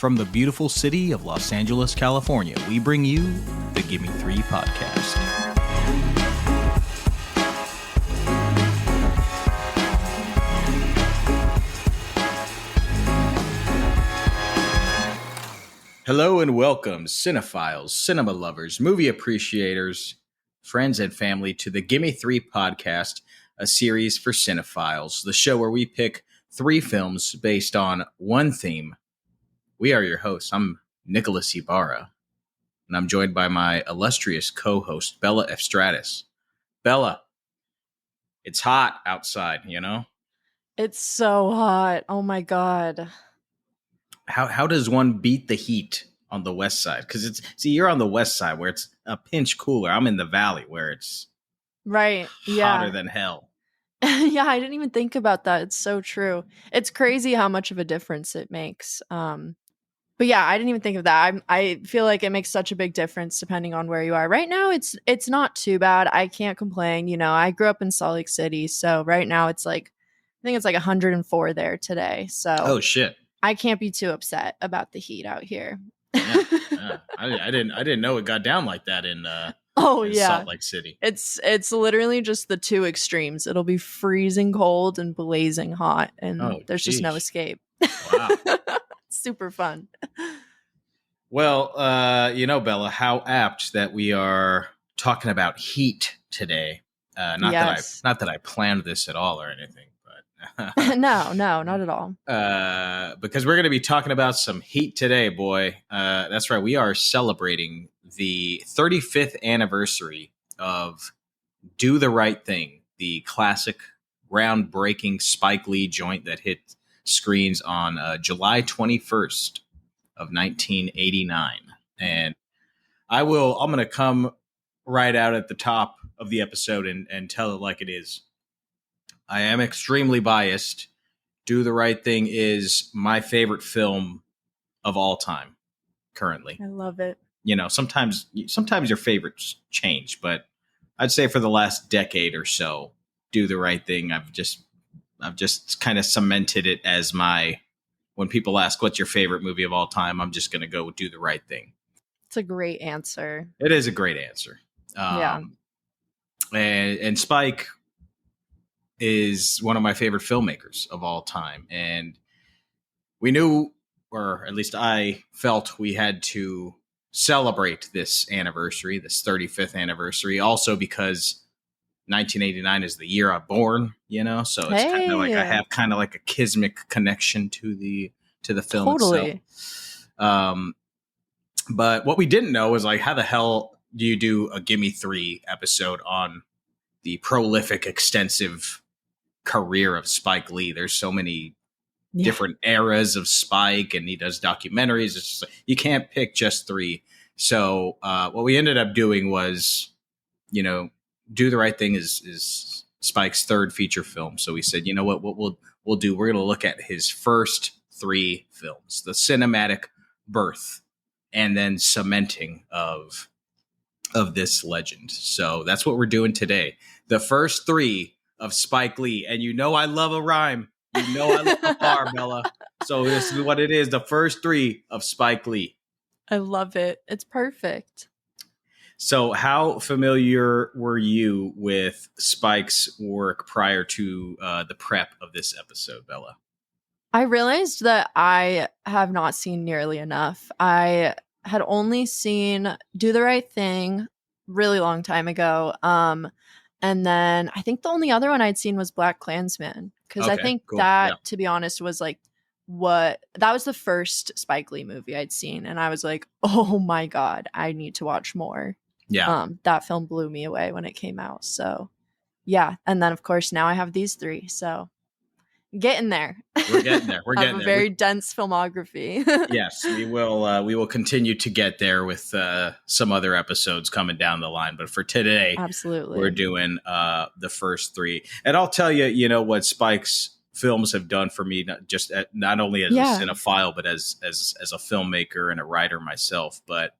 From the beautiful city of Los Angeles, California, we bring you the Gimme Three podcast. Hello and welcome, cinephiles, cinema lovers, movie appreciators, friends and family, to the Gimme Three podcast, a series for cinephiles, the show where we pick 3 films based on one theme. We are your hosts. I'm Nicholas Ibarra, and I'm joined by my illustrious co-host, Bella F. Stratus. Bella, it's hot outside, you know? It's so hot. Oh my God. How does one beat the heat on the west side? Because you're on the west side where it's a pinch cooler. I'm in the valley where it's hotter than hell. Yeah, I didn't even think about that. It's so true. It's crazy how much of a difference it makes. But yeah, I didn't even think of that. I feel like it makes such a big difference depending on where you are. Right now, it's not too bad. I can't complain. You know, I grew up in Salt Lake City, so right now I think it's like 104 there today. So oh shit, I can't be too upset about the heat out here. Yeah. I didn't know it got down like that in Salt Lake City. It's literally just the two extremes. It'll be freezing cold and blazing hot, and there's just no escape. Wow. Super fun. Well, Bella, how apt that we are talking about heat today. Not that I planned this at all or anything, but no, not at all. Because we're going to be talking about some heat today, boy. That's right. We are celebrating the 35th anniversary of Do the Right Thing, the classic, groundbreaking Spike Lee joint that hit screens on July 21st of 1989. And I'm going to come right out at the top of the episode and tell it like it is. I am extremely biased. Do the Right Thing is my favorite film of all time currently. I love it. You know, sometimes your favorites change, but I'd say for the last decade or so, Do the Right Thing, I've just kind of cemented it as when people ask what's your favorite movie of all time, I'm just going to go with Do the Right Thing. It's a great answer. It is a great answer. Yeah. And Spike is one of my favorite filmmakers of all time. And we knew, or at least I felt, we had to celebrate this anniversary, this 35th anniversary, also because 1989 is the year I'm born, you know, so it's kind of like I have kind of like a kismic connection to the film totally itself. But what we didn't know is like, how the hell do you do a Gimme Three episode on the prolific, extensive career of Spike Lee? There's so many different eras of Spike, and he does documentaries. It's just, you can't pick just 3. So what we ended up doing was, you know, Do the Right Thing is Spike's 3rd feature film. So we said, you know what we'll do? We're going to look at his first 3 films, the cinematic birth and then cementing of this legend. So that's what we're doing today. The first 3 of Spike Lee. And you know I love a rhyme. You know I love a bar, Bella. So this is what it is. The first 3 of Spike Lee. I love it. It's perfect. So how familiar were you with Spike's work prior to the prep of this episode, Bella? I realized that I have not seen nearly enough. I had only seen Do the Right Thing really long time ago. And then I think the only other one I'd seen was BlacKkKlansman. Because I think to be honest, was like that was the first Spike Lee movie I'd seen. And I was like, oh my God, I need to watch more. Yeah. That film blew me away when it came out. So yeah. And then of course now I have these 3. So getting there. We're getting there. We're getting there. Very dense filmography. Yes, we will. We will continue to get there with some other episodes coming down the line. But for today, absolutely, we're doing the first 3. And I'll tell you, you know what Spike's films have done for me, not only as a cinephile, but as a filmmaker and a writer myself. But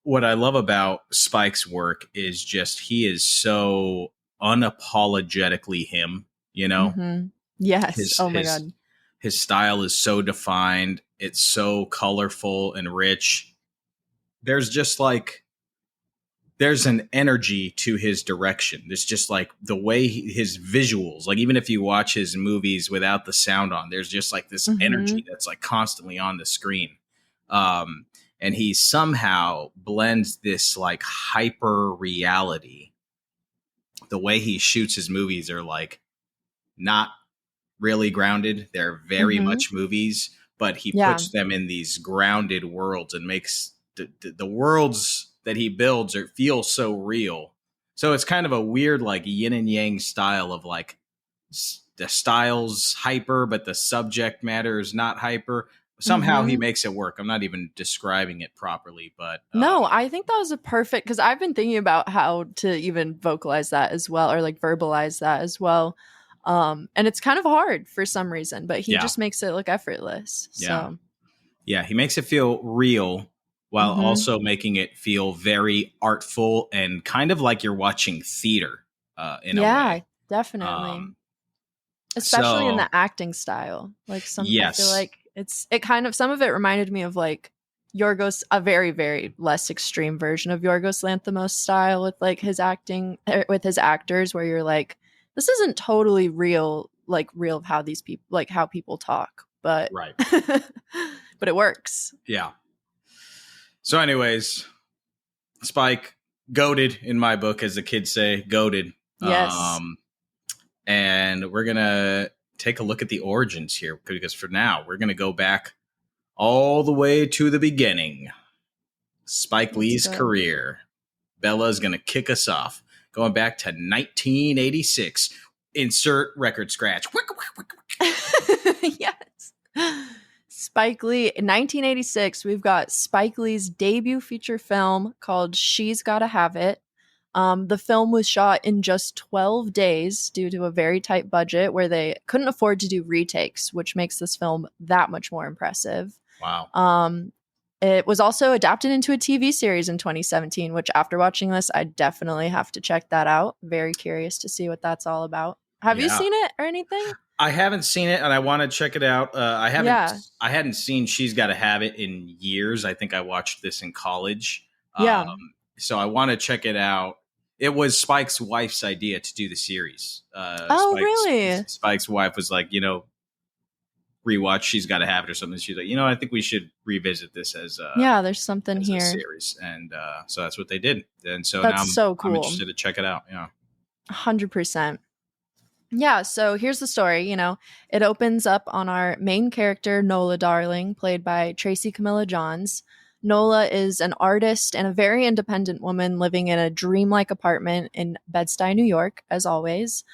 what I love about Spike's work is just he is so unapologetically him. You know. Mm-hmm. Yes. Oh my God. His style is so defined. It's so colorful and rich. There's just like, there's an energy to his direction. There's just like the way his visuals, like even if you watch his movies without the sound on, there's just like this energy that's like constantly on the screen. And he somehow blends this like hyper reality. The way he shoots his movies are like not really grounded. They're very much movies, but he puts them in these grounded worlds and makes the worlds that he builds feel so real. So it's kind of a weird like yin and yang style of like the style's hyper, but the subject matter is not hyper. Somehow he makes it work. I'm not even describing it properly, but no, I think that was a perfect, because I've been thinking about how to even vocalize that as well, or like verbalize that as well. And it's kind of hard for some reason, but he just makes it look effortless. So yeah, he makes it feel real while also making it feel very artful and kind of like you're watching theater in a way. Yeah, definitely. Especially in the acting style. Like I feel like it kind of, some of it reminded me of like Yorgos, a very, very less extreme version of Yorgos Lanthimos style with like his acting, with his actors, where you're like, this isn't totally real, like real of how these people, like how people talk, but right. But it works. Yeah. So anyways, Spike, goated in my book, as the kids say, goated. Yes. And we're going to take a look at the origins here, because for now, we're going to go back all the way to the beginning. Spike Lee's career. Bella's going to kick us off, going back to 1986. Insert record scratch. Yes. Spike Lee. In 1986, we've got Spike Lee's debut feature film called She's Gotta Have It. The film was shot in just 12 days due to a very tight budget where they couldn't afford to do retakes, which makes this film that much more impressive. Wow. It was also adapted into a TV series in 2017, which after watching this, I definitely have to check that out. Very curious to see what that's all about. Have you seen it or anything? I haven't seen it, and I want to check it out. I hadn't seen She's Gotta Have It in years. I think I watched this in college. So I want to check it out. It was Spike's wife's idea to do the series. Really? Spike's wife was like, rewatch She's Gotta Have It or something. She's like, I think we should revisit this as there's something as here. a series. And so that's what they did. And so that's now so cool. I'm interested to check it out. Yeah. 100%. Yeah, so here's the story. It opens up on our main character, Nola Darling, played by Tracy Camilla Johns. Nola is an artist and a very independent woman living in a dreamlike apartment in Bed-Stuy, New York, as always.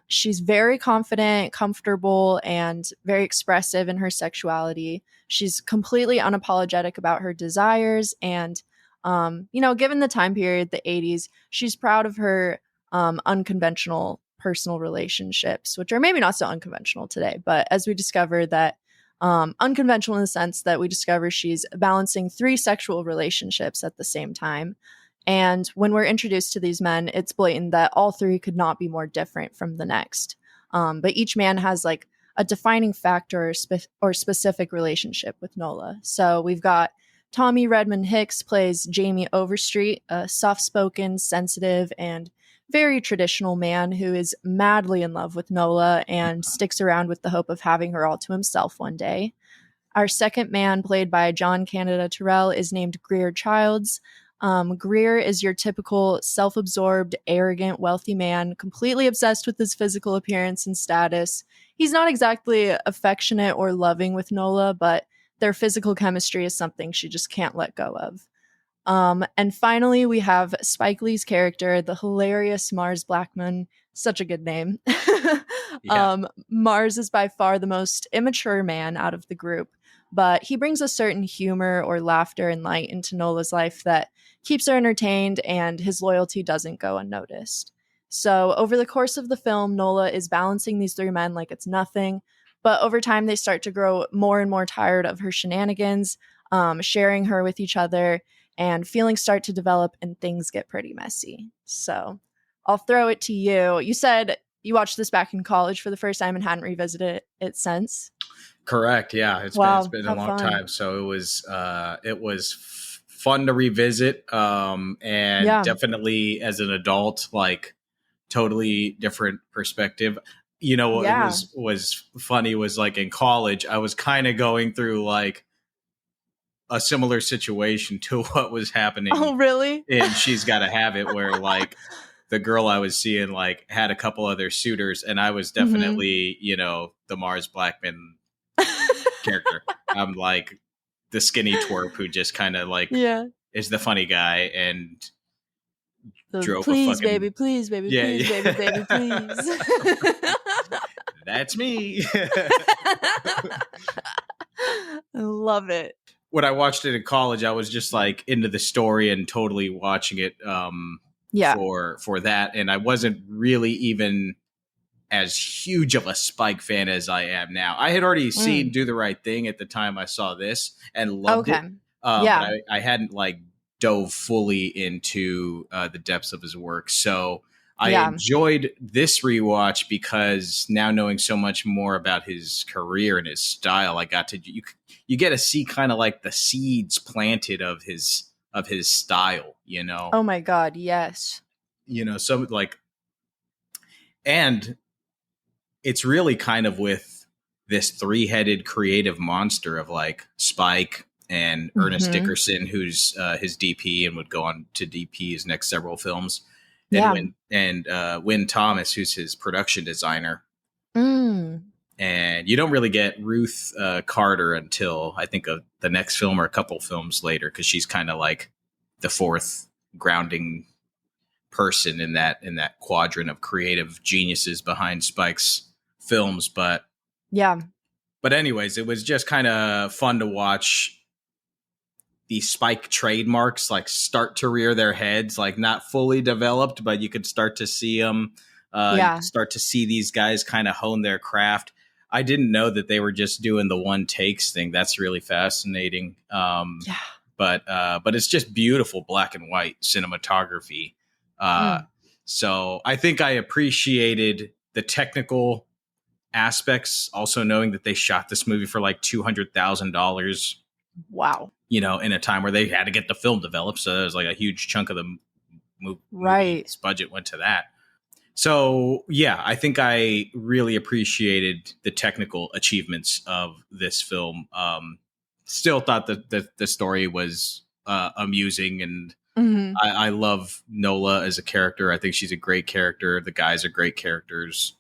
She's very confident, comfortable, and very expressive in her sexuality. She's completely unapologetic about her desires. And, given the time period, the 80s, she's proud of her unconventional personal relationships, which are maybe not so unconventional today. But as we discover that unconventional in the sense that we discover she's balancing 3 sexual relationships at the same time. And when we're introduced to these men, it's blatant that all 3 could not be more different from the next. But each man has like a defining factor or specific relationship with Nola. So we've got Tommy Redmond Hicks plays Jamie Overstreet, a soft-spoken, sensitive, and very traditional man who is madly in love with Nola and sticks around with the hope of having her all to himself one day. Our second man, played by John Canada Terrell, is named Greer Childs. Greer is your typical self-absorbed, arrogant, wealthy man, completely obsessed with his physical appearance and status. He's not exactly affectionate or loving with Nola, but their physical chemistry is something she just can't let go of. And finally, we have Spike Lee's character, the hilarious Mars Blackman. Such a good name. Mars is by far the most immature man out of the group, but he brings a certain humor or laughter and light into Nola's life that keeps her entertained, and his loyalty doesn't go unnoticed. So over the course of the film, Nola is balancing these 3 men like it's nothing, but over time they start to grow more and more tired of her shenanigans, sharing her with each other, and feelings start to develop and things get pretty messy. So I'll throw it to you. You said you watched this back in college for the first time and hadn't revisited it since. Correct. Yeah, it's Wow, been a how long fun. time, so it was fun to revisit, and Yeah. definitely as an adult, like totally different perspective. You know, what Yeah. was funny was like in college, I was kind of going through like a similar situation to what was happening Oh, really? in She's Gotta Have It, where like the girl I was seeing like had a couple other suitors, and I was Hmm. definitely, you know, the Mars Blackman character. I'm like the skinny twerp who just kind of like Yeah. is the funny guy and The drove a please, fucking baby, please, baby, yeah, please, baby, baby, yeah. please. That's me. I love it. When I watched it in college, I was just like into the story and totally watching it Yeah. for that, and I wasn't really even as huge of a Spike fan as I am now. I had already seen Mm. Do the Right Thing at the time I saw this and loved Okay. it, but Yeah. I hadn't like dove fully into the depths of his work. So I Yeah. enjoyed this rewatch because now knowing so much more about his career and his style, I got to you get to see kind of like the seeds planted of his style. Oh my God. Yes. So like and it's really kind of with this three-headed creative monster of like Spike and Ernest Hmm. Dickerson, who's his DP and would go on to DP his next several films, and Yeah. Wynn Thomas, who's his production designer. Mm. And you don't really get Ruth Carter until I think of the next film or a couple films later, because she's kind of like the fourth grounding person in that quadrant of creative geniuses behind Spike's films. Yeah. But anyways, it was just kind of fun to watch these Spike trademarks like start to rear their heads, like not fully developed, but you could start to see them. You Yeah. could start to see these guys kind of hone their craft. I didn't know that they were just doing the one takes thing. That's really fascinating. Yeah. But it's just beautiful black and white cinematography. Uh, Mm. so I think I appreciated the technical aspects, also knowing that they shot this movie for like $200,000, Wow. in a time where they had to get the film developed. So there's like a huge chunk of the Right. movie's budget went to that. So yeah, I think I really appreciated the technical achievements of this film. Still thought that the story was amusing, and Hmm. I love Nola as a character. I think she's a great character. The guys are great characters.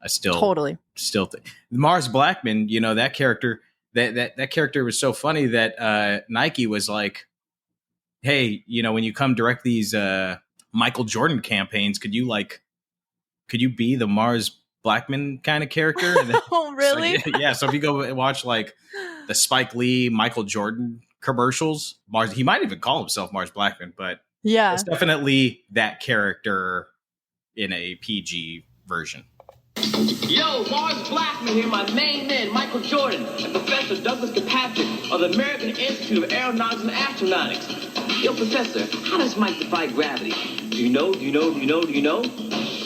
I Totally. still think Mars Blackman, that character, that character was so funny that Nike was like, hey, when you come direct these Michael Jordan campaigns, could you be the Mars Blackman kind of character? And then, Oh, so really? yeah, so if you go and watch like the Spike Lee Michael Jordan commercials, he might even call himself Mars Blackman, but it's Yeah. definitely that character in a PG version. Yo, Mars Blackman here, my main man, Michael Jordan, and Professor Douglas Kirkpatrick of the American Institute of Aeronautics and Astronautics. Yo, Professor, how does Mike defy gravity? Do you know?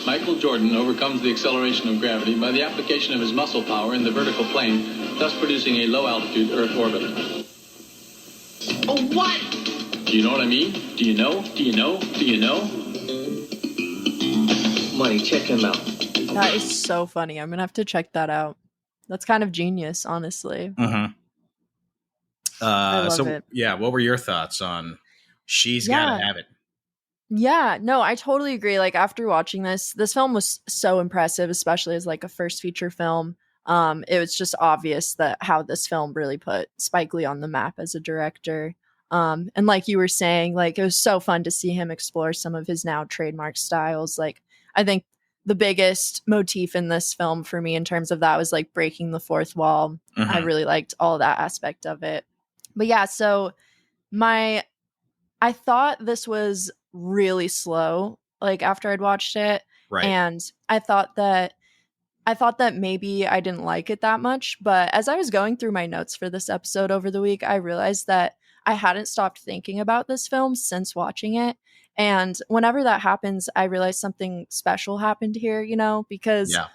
Michael Jordan overcomes the acceleration of gravity by the application of his muscle power in the vertical plane, thus producing a low-altitude Earth orbit. Oh, what? Do you know what I mean? Do you know? Money, check him out. That is so funny. I'm going to have to check that out. That's kind of genius, honestly. Mm-hmm. I love it. Yeah, what were your thoughts on She's Yeah. Gotta Have It? Yeah, no, I totally agree. Like after watching this film was so impressive, especially as like a first feature film. It was just obvious that how this film really put Spike Lee on the map as a director. And like you were saying, like it was so fun to see him explore some of his now trademark styles. Like I think the biggest motif in this film for me in terms of that was like breaking the fourth wall. Mm-hmm. I really liked all that aspect of it. But yeah, so I thought this was really slow, like after I'd watched it. Right. And I thought that maybe I didn't like it that much. But as I was going through my notes for this episode over the week, I realized that I hadn't stopped thinking about this film since watching it. And whenever that happens, I realize something special happened here, because Yeah.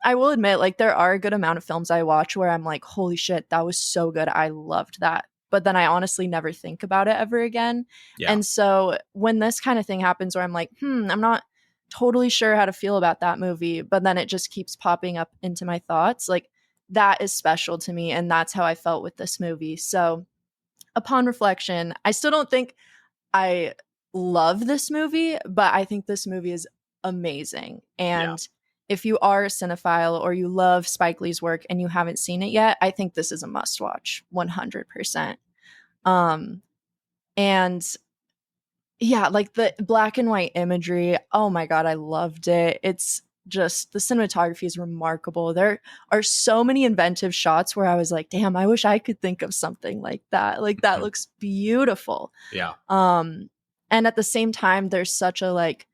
I will admit, like, there are a good amount of films I watch where I'm like, holy shit, that was so good. I loved that. But then I honestly never think about it ever again. Yeah. And so when this kind of thing happens where I'm like, I'm not totally sure how to feel about that movie, but then it just keeps popping up into my thoughts, like, that is special to me. And that's how I felt with this movie. So upon reflection, I still don't think I love this movie, but I think this movie is amazing. And if you are a cinephile or you love Spike Lee's work and you haven't seen it yet, I think this is a must watch 100%. And yeah, like the black and white imagery. Oh my God, I loved it. It's just, the cinematography is remarkable. There are so many inventive shots where I was like, damn, I wish I could think of something like that. Like, that looks beautiful. Yeah. And at the same time, there's such a like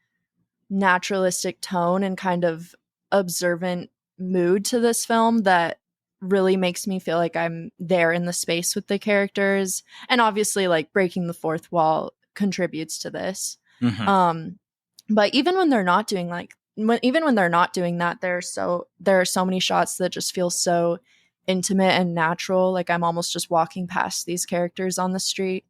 naturalistic tone and kind of observant mood to this film that really makes me feel like I'm there in the space with the characters. And obviously, like, breaking the fourth wall contributes to this. But even when they're not doing that, there are so many shots that just feel so intimate and natural. Like, I'm almost just walking past these characters on the street.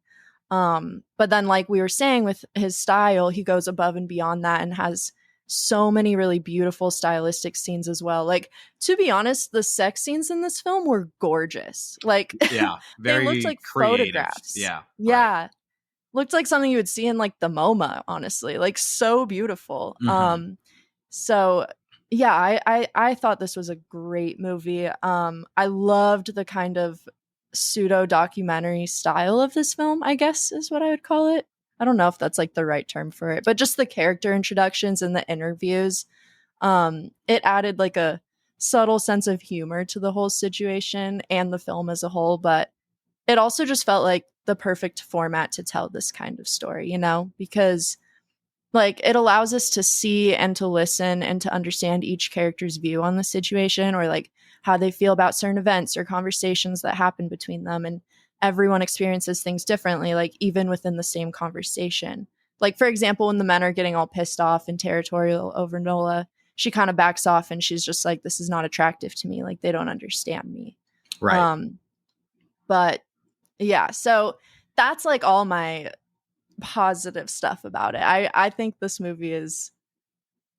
But then, like we were saying, with his style, he goes above and beyond that and has so many really beautiful stylistic scenes as well. Like, to be honest, the sex scenes in this film were gorgeous. Like, very they looked like creative. photographs. Yeah. Right. Looked like something you would see in like the MoMA, honestly. Like, so beautiful. So yeah, I thought this was a great movie. I loved the kind of pseudo documentary style of this film, I guess is what I would call it. I don't know if that's like the right term for it, but just the character introductions and the interviews. It added like a subtle sense of humor to the whole situation and the film as a whole, but it also just felt like the perfect format to tell this kind of story, you know, because like it allows us to see and to listen and to understand each character's view on the situation, or like how they feel about certain events or conversations that happen between them. And everyone experiences things differently, like even within the same conversation. Like, for example, when the men are getting all pissed off and territorial over Nola, she kind of backs off and she's just like, this is not attractive to me. Like, they don't understand me. Right. But yeah, so that's like all my positive stuff about it. I think this movie is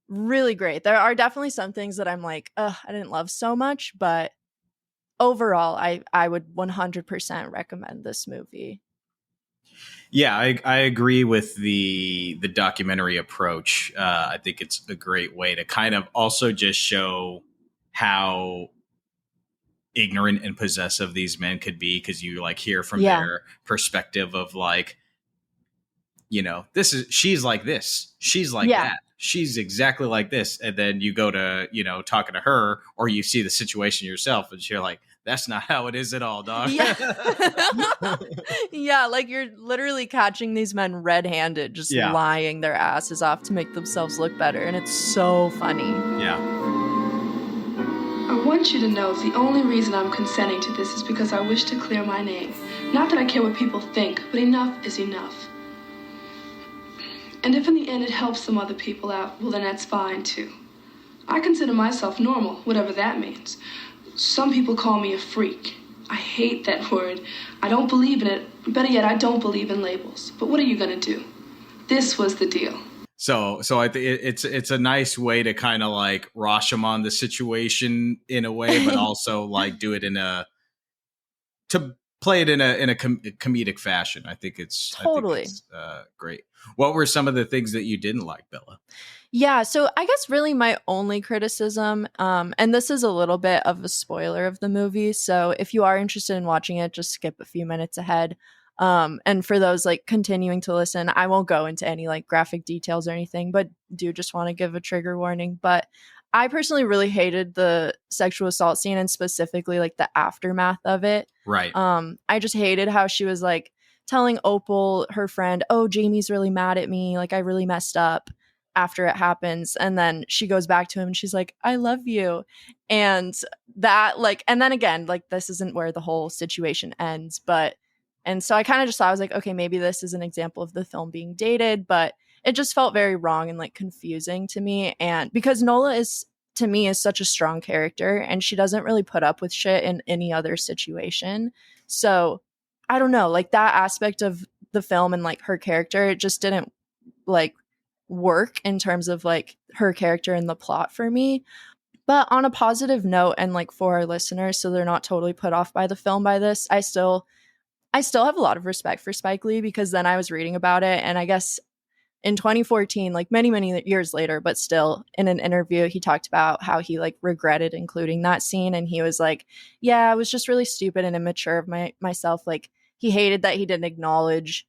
really great. There are definitely some things that I'm like, I didn't love so much, but overall, I would 100% recommend this movie. Yeah, I agree with the documentary approach. I think it's a great way to kind of also just show how ignorant and possessive these men could be, because you like hear from their perspective of like, you know, she's like this, she's like that, she's exactly like this, and then you go to, you know, talking to her, or you see the situation yourself and you're like, that's not how it is at all, dog. Yeah, like you're literally catching these men red-handed just lying their asses off to make themselves look better, and it's so funny. I want you to know the only reason I'm consenting to this is because I wish to clear my name. Not that I care what people think, but enough is enough. And if in the end it helps some other people out, well, then that's fine too. I consider myself normal, whatever that means. Some people call me a freak. I hate that word. I don't believe in it. Better yet, I don't believe in labels. But what are you going to do? This was the deal. So I think it's a nice way to kind of like Rashomon the situation in a way, but also like do it to play it in a comedic fashion. I think it's great. What were some of the things that you didn't like, Bella? Yeah, so I guess really my only criticism, and this is a little bit of a spoiler of the movie, so if you are interested in watching it, just skip a few minutes ahead. And for those like continuing to listen, I won't go into any like graphic details or anything, but do just want to give a trigger warning. But I personally really hated the sexual assault scene, and specifically like the aftermath of it. Right. I just hated how she was like telling Opal, her friend, oh, Jamie's really mad at me. Like, I really messed up after it happens. And then she goes back to him and she's like, I love you. And that like, and then again, like this isn't where the whole situation ends, but, and so I kind of just thought, I was like, okay, maybe this is an example of the film being dated, but it just felt very wrong and like confusing to me. And because Nola is to me is such a strong character, and she doesn't really put up with shit in any other situation. So I don't know, like that aspect of the film and like her character, it just didn't like work in terms of like her character and the plot for me. But on a positive note, and like for our listeners, so they're not totally put off by the film by this, I still have a lot of respect for Spike Lee, because then I was reading about it, and I guess in 2014, like many years later, but still in an interview, he talked about how he like regretted including that scene. And he was like, yeah, I was just really stupid and immature of myself. Like he hated that he didn't acknowledge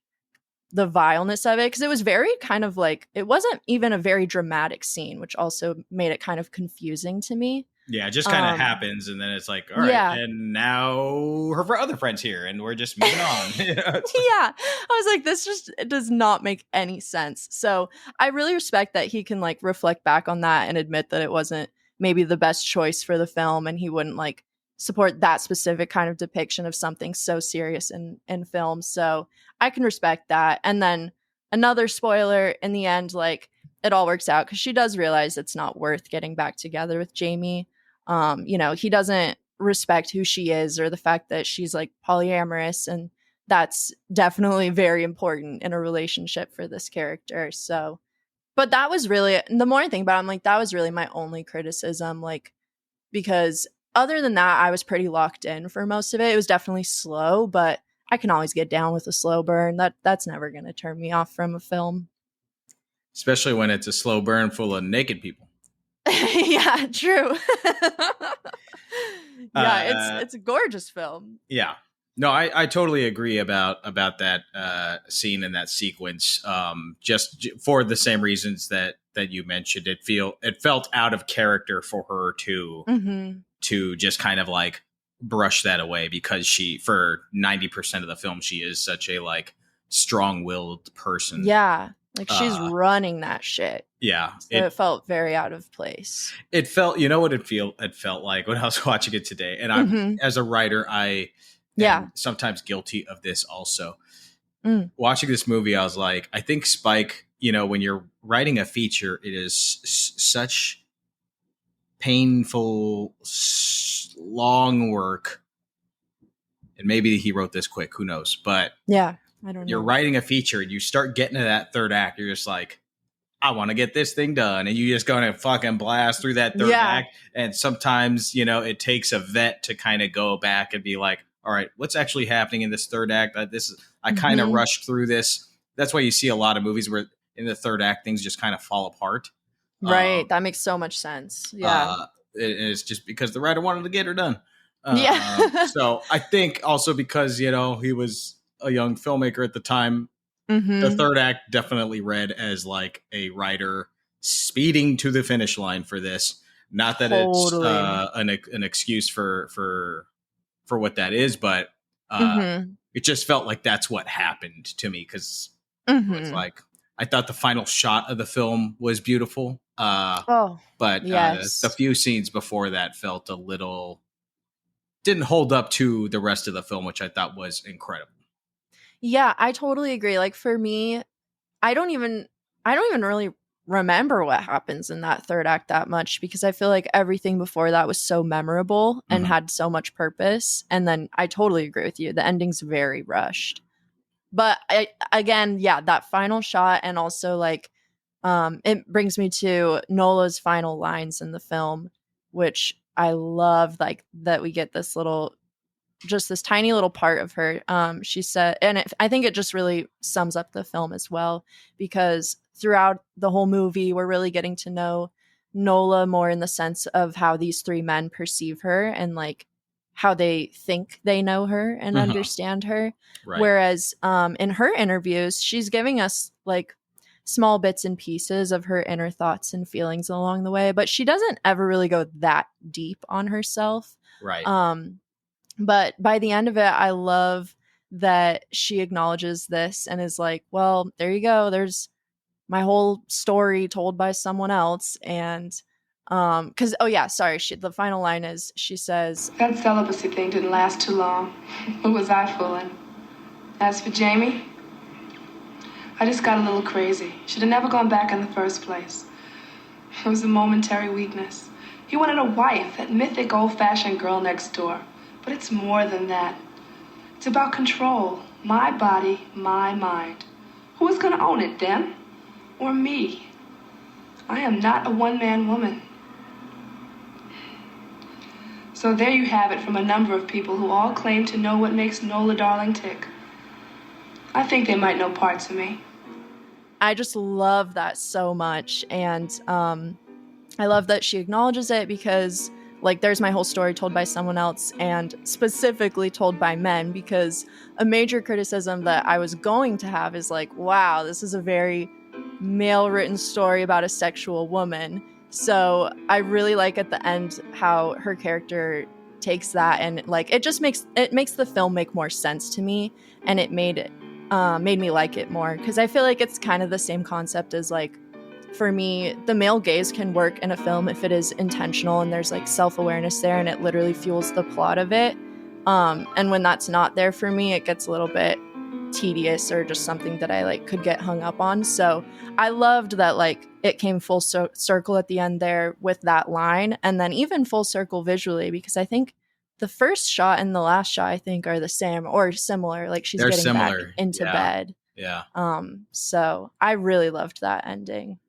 the vileness of it, because it was very kind of like, it wasn't even a very dramatic scene, which also made it kind of confusing to me. Yeah, it just kind of happens, and then it's like, all right, yeah. and now her other friend's here, and we're just moving on. Yeah, I was like, this just does not make any sense. So I really respect that he can like reflect back on that and admit that it wasn't maybe the best choice for the film, and he wouldn't like support that specific kind of depiction of something so serious in film. So I can respect that. And then another spoiler, in the end, like it all works out because she does realize it's not worth getting back together with Jamie. You know, he doesn't respect who she is or the fact that she's like polyamorous, and that's definitely very important in a relationship for this character. So, but that was really, the more I think about it, I'm like, that was really my only criticism, like, because other than that, I was pretty locked in for most of it. It was definitely slow, but I can always get down with a slow burn. That's never going to turn me off from a film. Especially when it's a slow burn full of naked people. Yeah, true. Yeah, it's a gorgeous film. Yeah. No, I totally agree about that scene and that sequence. Just for the same reasons that you mentioned, it felt out of character for her to just kind of like brush that away, because she, for 90% of the film, she is such a like strong-willed person. Yeah. Like she's running that shit. Yeah. So it felt very out of place. It felt, you know what it felt like when I was watching it today. And I'm, as a writer, I am sometimes guilty of this also. Watching this movie, I was like, I think Spike, you know, when you're writing a feature, it is such painful, long work. And maybe he wrote this quick, who knows? But yeah. I don't know. You're writing a feature and you start getting to that third act. You're just like, I want to get this thing done. And you just going to fucking blast through that third act. And sometimes, you know, it takes a vet to kind of go back and be like, all right, what's actually happening in this third act? I kind of rushed through this. That's why you see a lot of movies where in the third act, things just kind of fall apart. Right. That makes so much sense. Yeah. It's just because the writer wanted to get her done. Yeah. So I think also because, you know, he was a young filmmaker at the time, the third act definitely read as like a writer speeding to the finish line for this. Not that it's an excuse for what that is, but it just felt like that's what happened to me, because it's like I thought the final shot of the film was beautiful, but the few scenes before that felt a little, didn't hold up to the rest of the film, which I thought was incredible. Yeah, I totally agree. Like for me, I don't even really remember what happens in that third act that much, because I feel like everything before that was so memorable and had so much purpose. And then I totally agree with you. The ending's very rushed. But that final shot, and also like it brings me to Nola's final lines in the film, which I love, like that we get this tiny little part of her. She said, and I think it just really sums up the film as well, because throughout the whole movie, we're really getting to know Nola more in the sense of how these three men perceive her and like how they think they know her and understand her. Right. Whereas in her interviews, she's giving us like small bits and pieces of her inner thoughts and feelings along the way, but she doesn't ever really go that deep on herself. Right. But by the end of it, I love that she acknowledges this and is like, well, there you go. There's my whole story told by someone else. And the final line is, she says, that celibacy thing didn't last too long. Who was I fooling? As for Jamie, I just got a little crazy. Should have never gone back in the first place. It was a momentary weakness. He wanted a wife, that mythic old-fashioned girl next door. But it's more than that. It's about control. My body, my mind. Who is going to own it, them or me? I am not a one-man woman. So there you have it from a number of people who all claim to know what makes Nola Darling tick. I think they might know parts of me. I just love that so much. And I love that she acknowledges it because, like, there's my whole story told by someone else and specifically told by men, because a major criticism that I was going to have is like, wow, this is a very male-written story about a sexual woman. So I really like at the end how her character takes that and like it makes the film make more sense to me, and it made me like it more, because I feel like it's kind of the same concept as, like, for me, the male gaze can work in a film if it is intentional and there's like self-awareness there and it literally fuels the plot of it. And when that's not there for me, it gets a little bit tedious or just something that I like could get hung up on. So I loved that like it came full circle at the end there with that line, and then even full circle visually, because I think the first shot and the last shot I think are the same or similar. Like she's getting back into bed. Yeah. So I really loved that ending.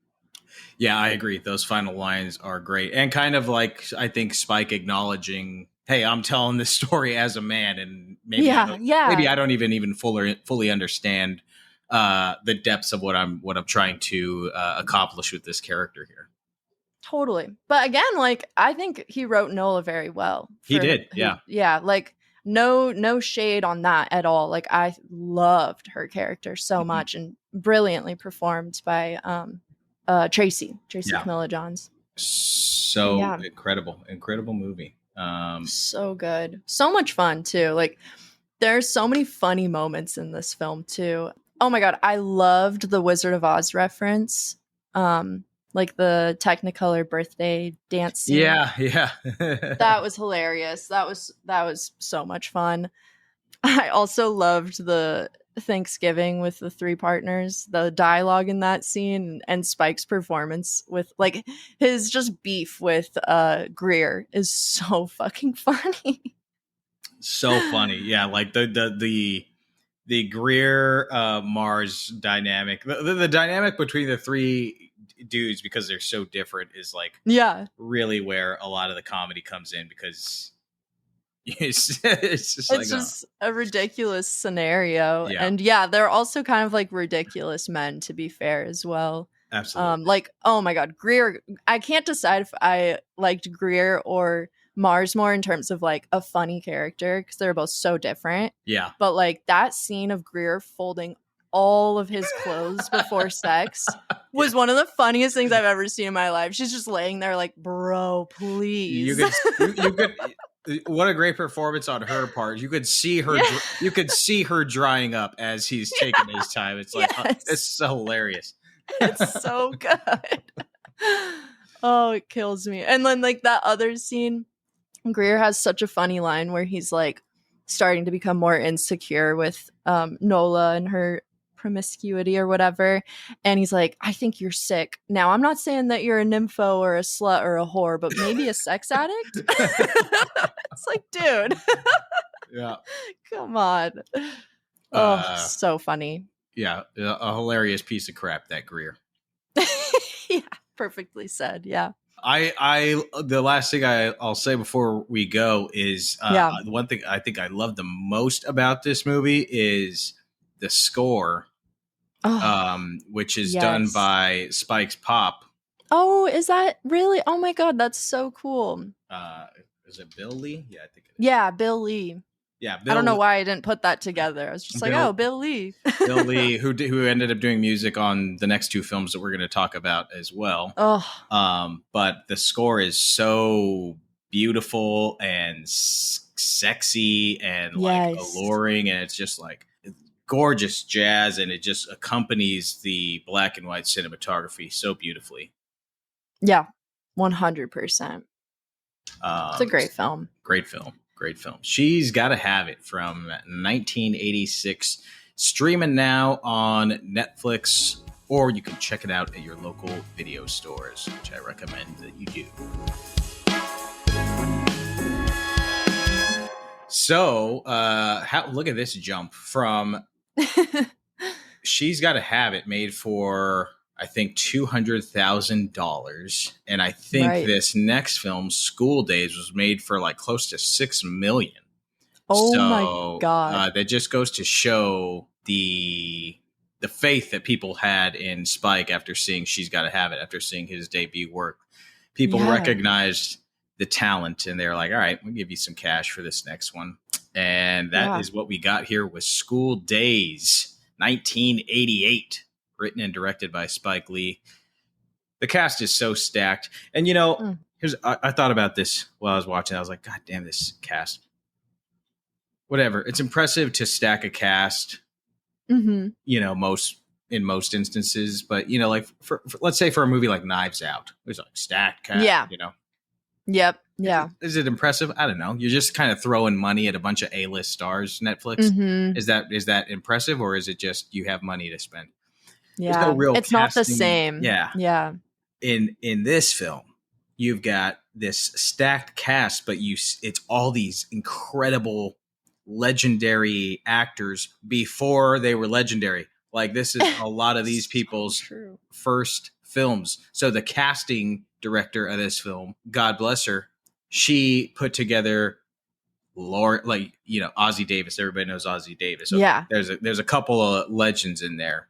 Yeah, I agree. Those final lines are great. And kind of like, I think Spike acknowledging, hey, I'm telling this story as a man, and maybe I don't even fully understand the depths of what I'm trying to accomplish with this character here. Totally. But again, like, I think he wrote Nola very well. He did. Yeah. Yeah. Like, no shade on that at all. Like, I loved her character so much, and brilliantly performed by Tracy Camilla Johns. So incredible movie. So good, so much fun too. Like, there's so many funny moments in this film too. Oh my god, I loved the Wizard of Oz reference, like the Technicolor birthday dance scene. Yeah. That was hilarious. That was so much fun. I also loved the Thanksgiving with the three partners, the dialogue in that scene, and Spike's performance with like his just beef with Greer is so fucking funny. So funny. Yeah, like the Greer Mars dynamic, the dynamic between the three dudes, because they're so different, is like really where a lot of the comedy comes in, because it's just a ridiculous scenario. And they're also kind of like ridiculous men, to be fair, as well. Absolutely. Like, oh my god, Greer, I can't decide if I liked Greer or Mars more in terms of like a funny character, because they're both so different. Yeah. But like that scene of Greer folding all of his clothes before sex was one of the funniest things I've ever seen in my life. She's just laying there like, bro, please. You could what a great performance on her part. You could see her you could see her drying up as he's taking his time. It's like it's so hilarious. It's so good. Oh, it kills me. And then like that other scene, Greer has such a funny line where he's like starting to become more insecure with Nola and her promiscuity or whatever, and he's like, I think you're sick. Now, I'm not saying that you're a nympho or a slut or a whore, but maybe a sex addict. It's like, dude. Yeah, come on. Oh, so funny. Yeah, a hilarious piece of crap, that Greer. Yeah, perfectly said. Yeah. I the last thing I'll say before we go is the one thing I think I love the most about this movie is the score, which is done by Spike's Pop. Oh, is that really? Oh my god, that's so cool. Is it Bill Lee? Yeah, I think it is. Yeah, Bill Lee. Yeah, I don't know why I didn't put that together. I was just Bill Lee. Bill Lee, who ended up doing music on the next two films that we're going to talk about as well. But the score is so beautiful and sexy and like alluring, and it's just like gorgeous jazz, and it just accompanies the black and white cinematography so beautifully. Yeah, 100%. It's a great film. Great film. She's Gotta Have It from 1986, streaming now on Netflix, or you can check it out at your local video stores, which I recommend that you do. So, look at this jump from She's Gotta Have It made for, I think, $200,000. And I think Right. this next film, School Days, was made for like close to $6 million. Oh my God. That just goes to show the faith that people had in Spike after seeing She's Gotta Have It, after seeing his debut work. People recognized the talent and they're like, all right, we'll give you some cash for this next one. And that is what we got here with School Daze, 1988, written and directed by Spike Lee. The cast is so stacked. And, I thought about this while I was watching. I was like, God damn, this cast. Whatever. It's impressive to stack a cast, in most instances. But, like, for let's say for a movie like Knives Out, there's like stacked cast, Yep. Yeah. Is it impressive? I don't know. You're just kind of throwing money at a bunch of A-list stars, Netflix. Mm-hmm. Is that impressive, or is it just you have money to spend? Yeah. There's no real it's not the same. Yeah. Yeah. In this film, you've got this stacked cast, but it's all these incredible legendary actors before they were legendary. Like, this is a lot of these people's first films. So the casting director of this film, God bless her, she put together Ozzie Davis. Everybody knows Ozzie Davis. So there's a couple of legends in there,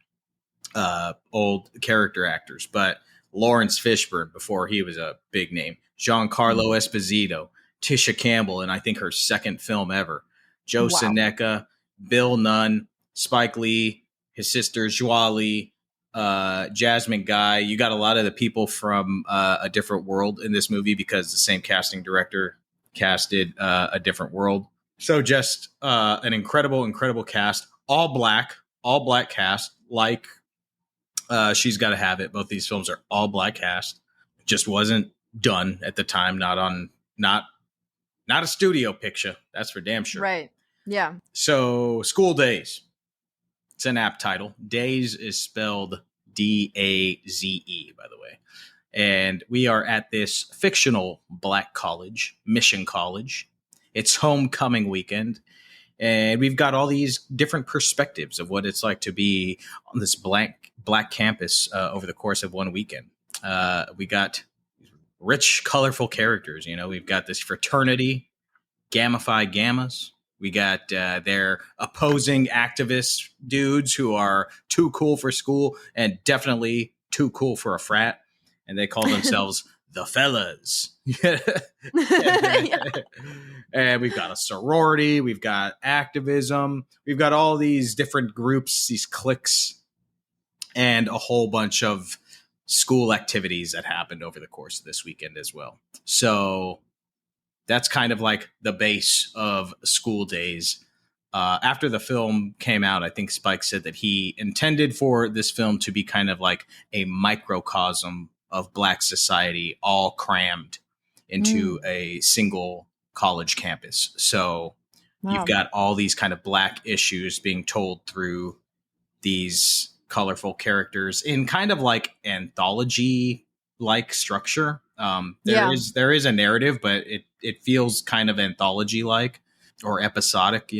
old character actors, but Lawrence Fishburne before he was a big name, Giancarlo Esposito, Tisha Campbell, and I think her second film ever, Joe Seneca, Bill Nunn, Spike Lee, his sister Joie Lee, Jasmine Guy. You got a lot of the people from A Different World in this movie because the same casting director casted A Different World. So just an incredible cast, all black cast, like She's Gotta Have It. Both these films are all black cast. Just wasn't done at the time. Not a studio picture. That's for damn sure. Right. Yeah. So, School Daze. It's an apt title. Daze is spelled D-A-Z-E, by the way. And we are at this fictional black college, Mission College. It's homecoming weekend. And we've got all these different perspectives of what it's like to be on this black campus over the course of one weekend. We got rich, colorful characters. We've got this fraternity, Gamma Phi Gammas. We got their opposing activist dudes who are too cool for school and definitely too cool for a frat. And they call themselves the Fellas. And we've got a sorority. We've got activism. We've got all these different groups, these cliques, and a whole bunch of school activities that happened over the course of this weekend as well. So that's kind of like the base of School Daze. After the film came out, I think Spike said that he intended for this film to be kind of like a microcosm of Black society, all crammed into a single college campus. So you've got all these kind of Black issues being told through these colorful characters in kind of like anthology like structure. There is a narrative, but it feels kind of anthology like or episodic,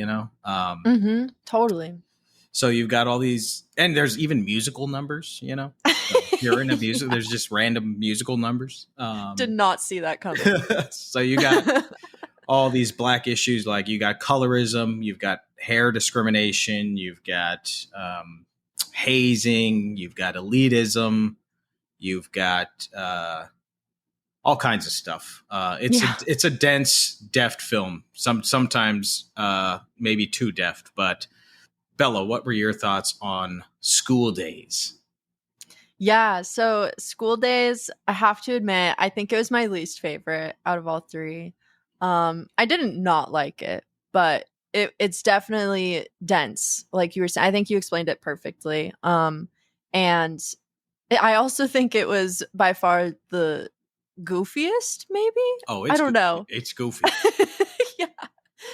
Totally. So you've got all these, and there's even musical numbers, So if you're in a music, there's just random musical numbers. Did not see that coming. So you got all these Black issues, like you got colorism, you've got hair discrimination, you've got hazing, you've got elitism, you've got all kinds of stuff. It's a dense, deft film. Sometimes maybe too deft. But Bella, what were your thoughts on School Daze? Yeah, so School Daze, I have to admit, I think it was my least favorite out of all three. I didn't not like it, but it's definitely dense. Like you were saying, I think you explained it perfectly. And I also think it was by far the goofiest, maybe? Oh, I don't know. It's goofy. Yeah.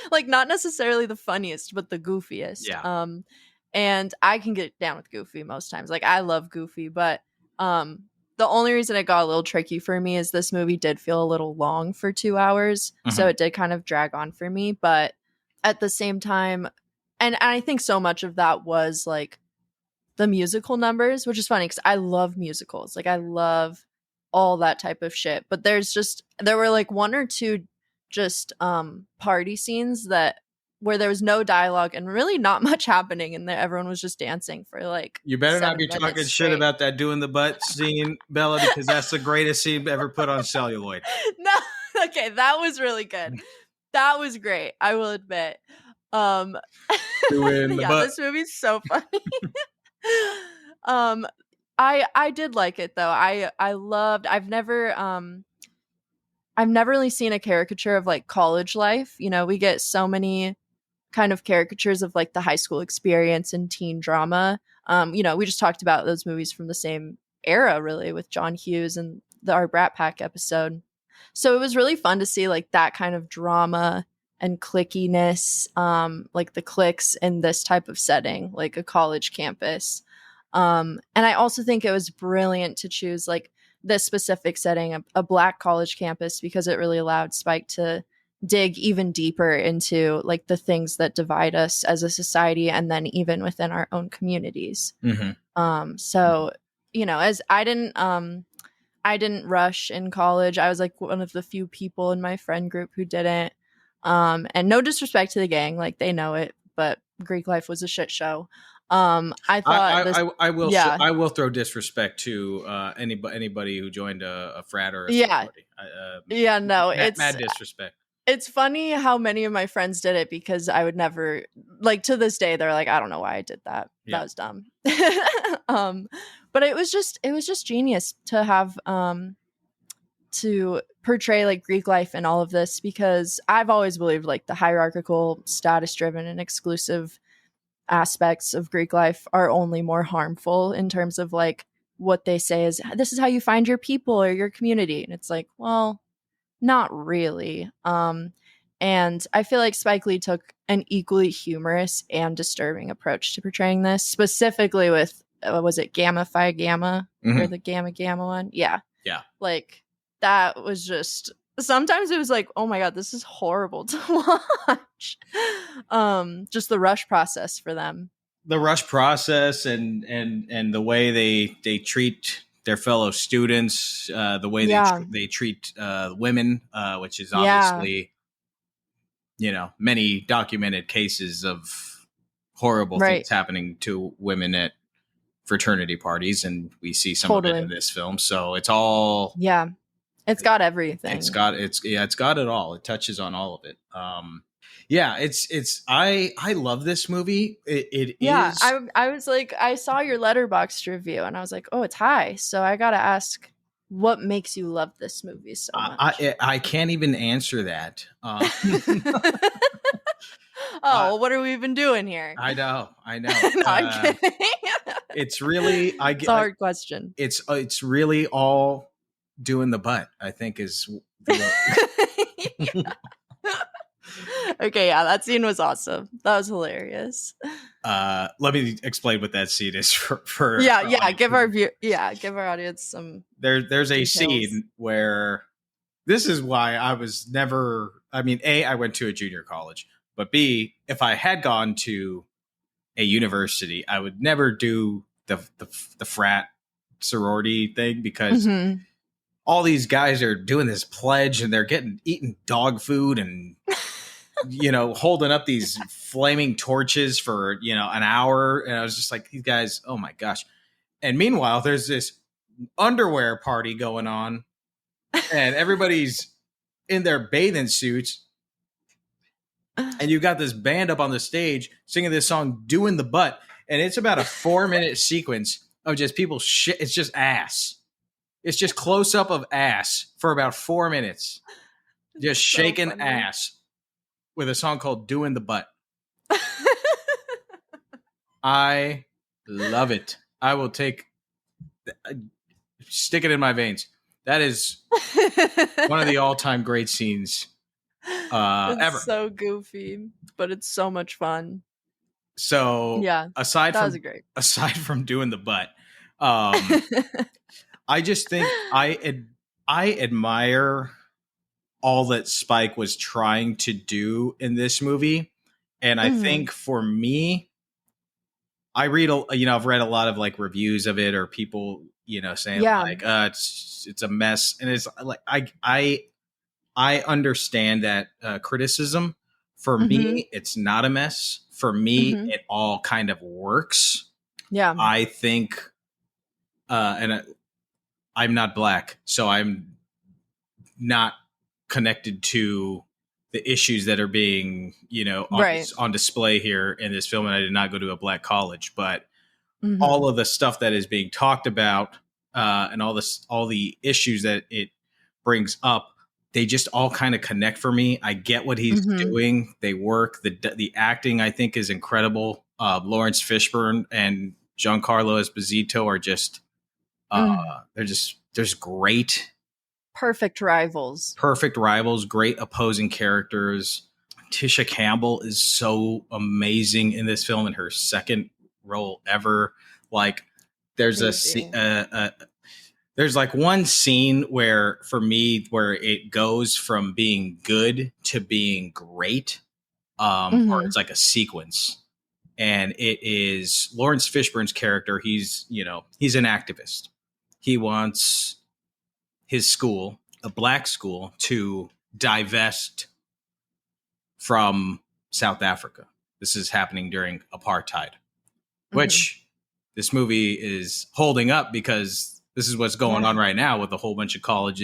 Like not necessarily the funniest, but the goofiest. Yeah. And I can get down with Goofy most times. Like I love Goofy, but the only reason it got a little tricky for me is this movie did feel a little long for 2 hours. So it did kind of drag on for me. But at the same time, and I think so much of that was like the musical numbers, which is funny because I love musicals. Like I love all that type of shit. But there were like one or two just party scenes where there was no dialogue and really not much happening, and everyone was just dancing for like You better not 7 be minutes talking straight. shit about that doing the butt scene, Bella, because that's the greatest scene ever put on celluloid. No, okay, that was really good. That was great, I will admit. Doing the Yeah, butt. this movie's so funny. I did like it though. I loved. I've never really seen a caricature of like college life. You know, we get so many kind of caricatures of like the high school experience and teen drama. You know, we just talked about those movies from the same era, really, with John Hughes and our Brat Pack episode. So it was really fun to see like that kind of drama and clickiness, like the cliques in this type of setting, like a college campus. And I also think it was brilliant to choose like this specific setting, a Black college campus, because it really allowed Spike to dig even deeper into like the things that divide us as a society, and then even within our own communities. So, you know, as I didn't rush in college. I was like one of the few people in my friend group who didn't. And no disrespect to the gang, like they know it, but Greek life was a shit show. I thought I will throw disrespect to anybody who joined a frat or a sorority. Mad disrespect. It's funny how many of my friends did it, because I would never, like, to this day they're like, I don't know why I did that. Yeah. That was dumb. But it was just genius to have to portray like Greek life in all of this, because I've always believed like the hierarchical, status driven and exclusive aspects of Greek life are only more harmful in terms of like what they say is this is how you find your people or your community. And it's like, well, not really. And I feel like Spike Lee took an equally humorous and disturbing approach to portraying this, specifically with, was it Gamma Phi Gamma or the Gamma Gamma one? Yeah. Yeah. Like that was just, sometimes it was like, oh my God, this is horrible to watch. Just the rush process for them. The rush process and the way they treat their fellow students, the way they treat women, which is obviously, you know, many documented cases of horrible things happening to women at fraternity parties, and we see some of it in this film. So it's all it's got everything. It's got it all. It touches on all of it. I love this movie. It is. I was like, I saw your Letterboxd review and I was like, oh, it's high. So I got to ask, what makes you love this movie so much? I can't even answer that. What are we even doing here? I know. No, I'm kidding. It's really, it's a hard question. It's really all doing the butt, I think is. Okay, yeah, that scene was awesome. That was hilarious. Let me explain what that scene is for give our audience some. There's a details. Scene where this is why I was never. I mean, A, I went to a junior college, but B, if I had gone to a university, I would never do the frat sorority thing, because all these guys are doing this pledge and they're eating dog food and. You know, holding up these flaming torches for, you know, an hour. And I was just like, these guys, oh my gosh. And meanwhile, there's this underwear party going on and everybody's in their bathing suits. And you've got this band up on the stage singing this song, Doing the Butt. And it's about a 4-minute sequence of just people shit. It's just ass. It's just close up of ass for about 4 minutes. Just so shaking funny. Ass. With a song called Doing the Butt. I love it. I will stick it in my veins. That is one of the all-time great scenes ever. So goofy, but it's so much fun. So aside from Doing the Butt, I just think I admire all that Spike was trying to do in this movie. And I think for me, I've read a lot of like reviews of it or people, saying like, it's a mess. And it's like, I understand that criticism. For me, it's not a mess. For me, it all kind of works. Yeah. I think, I'm not black, so I'm not connected to the issues that are being, on display here in this film. And I did not go to a black college, but all of the stuff that is being talked about and all the issues that it brings up, they just all kind of connect for me. I get what he's doing. They work. The acting, I think, is incredible. Lawrence Fishburne and Giancarlo Esposito are just, they're just great. Perfect rivals, great opposing characters. Tisha Campbell is so amazing in this film in her second role ever. Like there's there's like one scene where for me where it goes from being good to being great, or it's like a sequence, and it is Lawrence Fishburne's character. He's an activist. He wants his school, a black school, to divest from South Africa. This is happening during apartheid, which this movie is holding up because this is what's going on right now with a whole bunch of college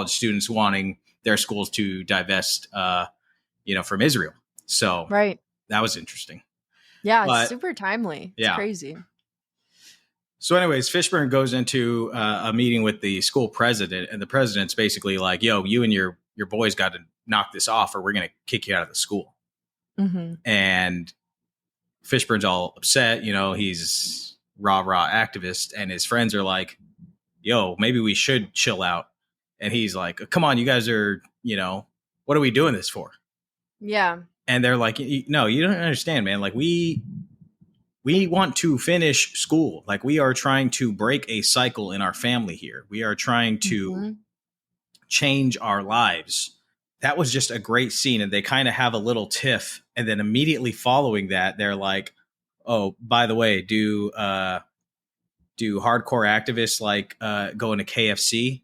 students wanting their schools to divest, from Israel. So that was interesting. Yeah, but, super timely. It's crazy. So anyways, Fishburne goes into a meeting with the school president, and the president's basically like, yo, you and your boys got to knock this off or we're going to kick you out of the school. And Fishburne's all upset. He's rah activist, and his friends are like, yo, maybe we should chill out. And he's like, come on, you guys are, what are we doing this for? Yeah. And they're like, no, you don't understand, man. Like we want to finish school. Like we are trying to break a cycle in our family here. We are trying to change our lives. That was just a great scene. And they kind of have a little tiff. And then immediately following that, they're like, oh, by the way, do hardcore activists like go into KFC?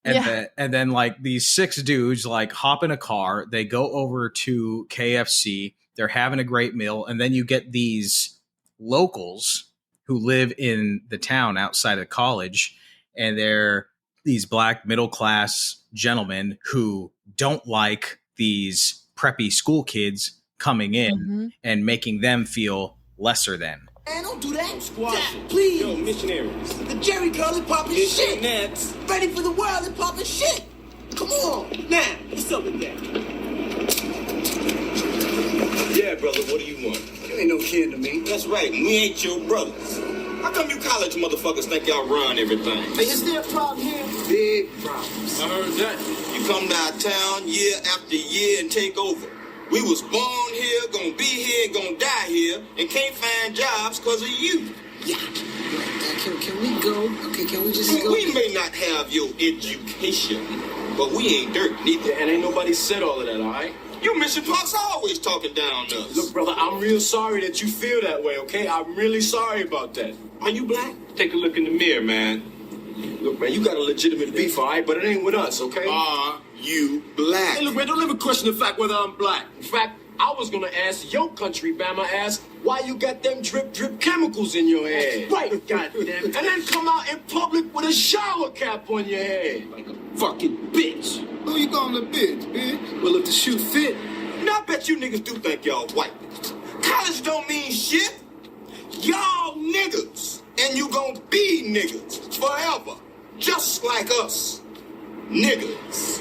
And then like these 6 dudes like hop in a car. They go over to KFC. They're having a great meal. And then you get these locals who live in the town outside of college, and they're these black middle class gentlemen who don't like these preppy school kids coming in and making them feel lesser than. Man, don't do that. Squash it. Please. Yo, missionaries. The Jerry girl is popping shit. Next. Ready for the world and popping shit. Come on. Now, what's up with that? Yeah, brother, what do you want? You ain't no kin to me. That's right, we ain't your brothers. How come you college motherfuckers think y'all run everything? Hey, is there a problem here? Big problems. I heard that. You come to our town year after year and take over. We was born here, gonna be here, gonna die here, and can't find jobs because of you. Yeah. Can we go? Okay, can we just go? We may not have your education, but we ain't dirt neither. And ain't nobody said all of that, all right? You Mission Punks always talking down to us. Look, brother, I'm real sorry that you feel that way, okay? I'm really sorry about that. Are you black? Take a look in the mirror, man. Look, man, you got a legitimate beef, all right? But it ain't with us, okay? Are you black? Hey, look, man, don't ever question the fact whether I'm black. In fact, I was gonna ask your country, Bama ass, why you got them drip chemicals in your head. Right, goddamn. And then come out in public with a shower cap on your head. Like a fucking bitch. Who you calling a bitch? Well, if the shoe fit. Now I bet you niggas do think y'all white. College don't mean shit. Y'all niggas. And you gonna be niggas forever. Just like us. Niggas.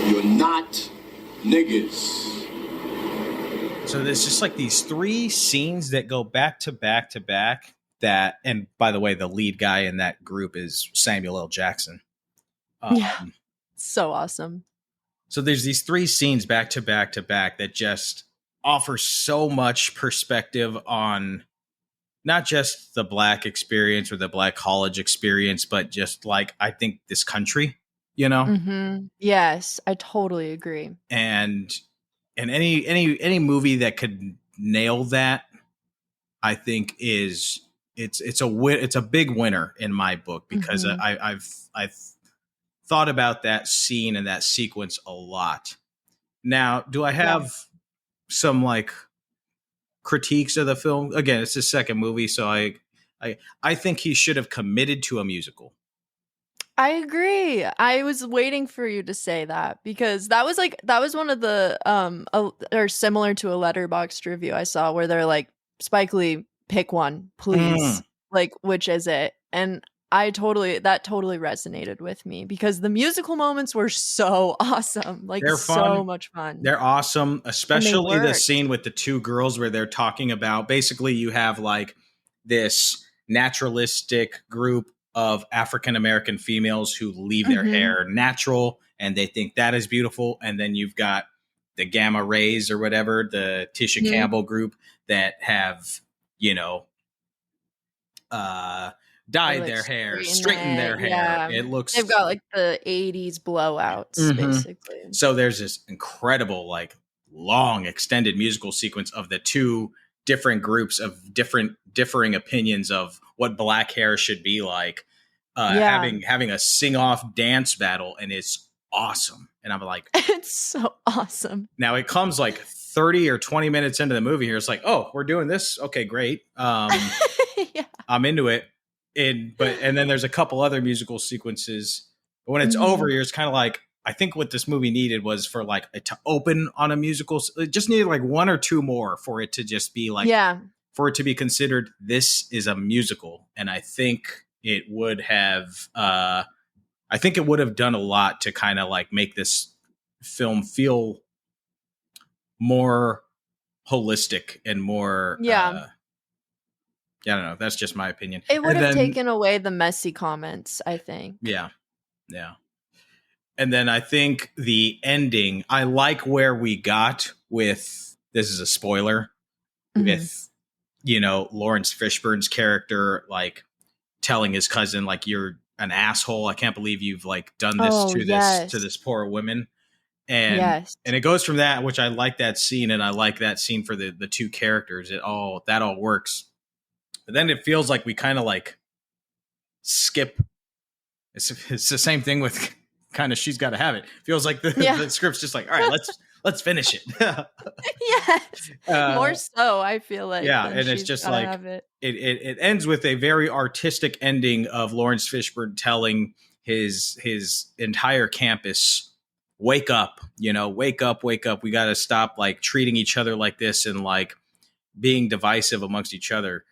You're not niggas. So there's just like these 3 scenes that go back to back to back that, and by the way, the lead guy in that group is Samuel L. Jackson. So awesome. So there's these 3 scenes back to back to back that just offer so much perspective on not just the black experience or the black college experience, but just like, I think this country you know? Mm-hmm. Yes, I totally agree. And any movie that could nail that, I think it's a big winner in my book, because Mm-hmm. I've thought about that scene and that sequence a lot. Now, do I Yeah. have some like critiques of the film? Again, it's his second movie, so I think he should have committed to a musical. I agree. I was waiting for you to say that, because that was one of the or similar to a Letterboxd review I saw where they're like, Spike Lee, pick one, please. Like, which is it? And that totally resonated with me, because the musical moments were so awesome. Like, They're so fun. much fun. They're awesome, And they especially the worked. scene with the two girls where they're talking about, basically you have like this naturalistic group of African American females who leave their Mhm. hair natural and they think that is beautiful. And then you've got the gamma rays or whatever, the Tisha Mhm. Campbell group that have, dyed Like, their hair, straighten straightened their it, hair. yeah. It looks They've got like the 80s blowouts, Mhm. basically. So there's this incredible, like, long extended musical sequence of the two different groups of differing opinions of what black hair should be like, Yeah. having a sing-off dance battle, and it's awesome. And I'm like, It's so awesome. now it comes like 30 or 20 minutes into the movie here. It's like, oh, we're doing this. Okay, great. Yeah. I'm into it. And then there's a couple other musical sequences. But when it's over here, it's kind of like, I think what this movie needed was for like it to open on a musical. It just needed like one or two more for it to just be like, Yeah. for it to be considered, this is a musical. And I think it would have, done a lot to kind of like make this film feel more holistic and more, Yeah. I don't know. That's just my opinion. It would And have then- taken away the messy comments, I think. Yeah. And then I think the ending, I like where we got with, this is a spoiler, Mhm. with, Lawrence Fishburne's character, like telling his cousin, like, you're an asshole. I can't believe you've like done this Oh, yes. to this poor woman. And, Yes. and it goes from that, which I like that scene. And I like that scene for the two characters. That all works. But then it feels like we kind of like skip. It's the same thing with kind of She's Gotta Have It. Feels like the script's just like, all right, let's finish it. Yes. More so, I feel like. Yeah, than and it's She's just Gotta like Have It. it ends with a very artistic ending of Lawrence Fishburne telling his entire campus, wake up, wake up. We got to stop like treating each other like this and like being divisive amongst each other.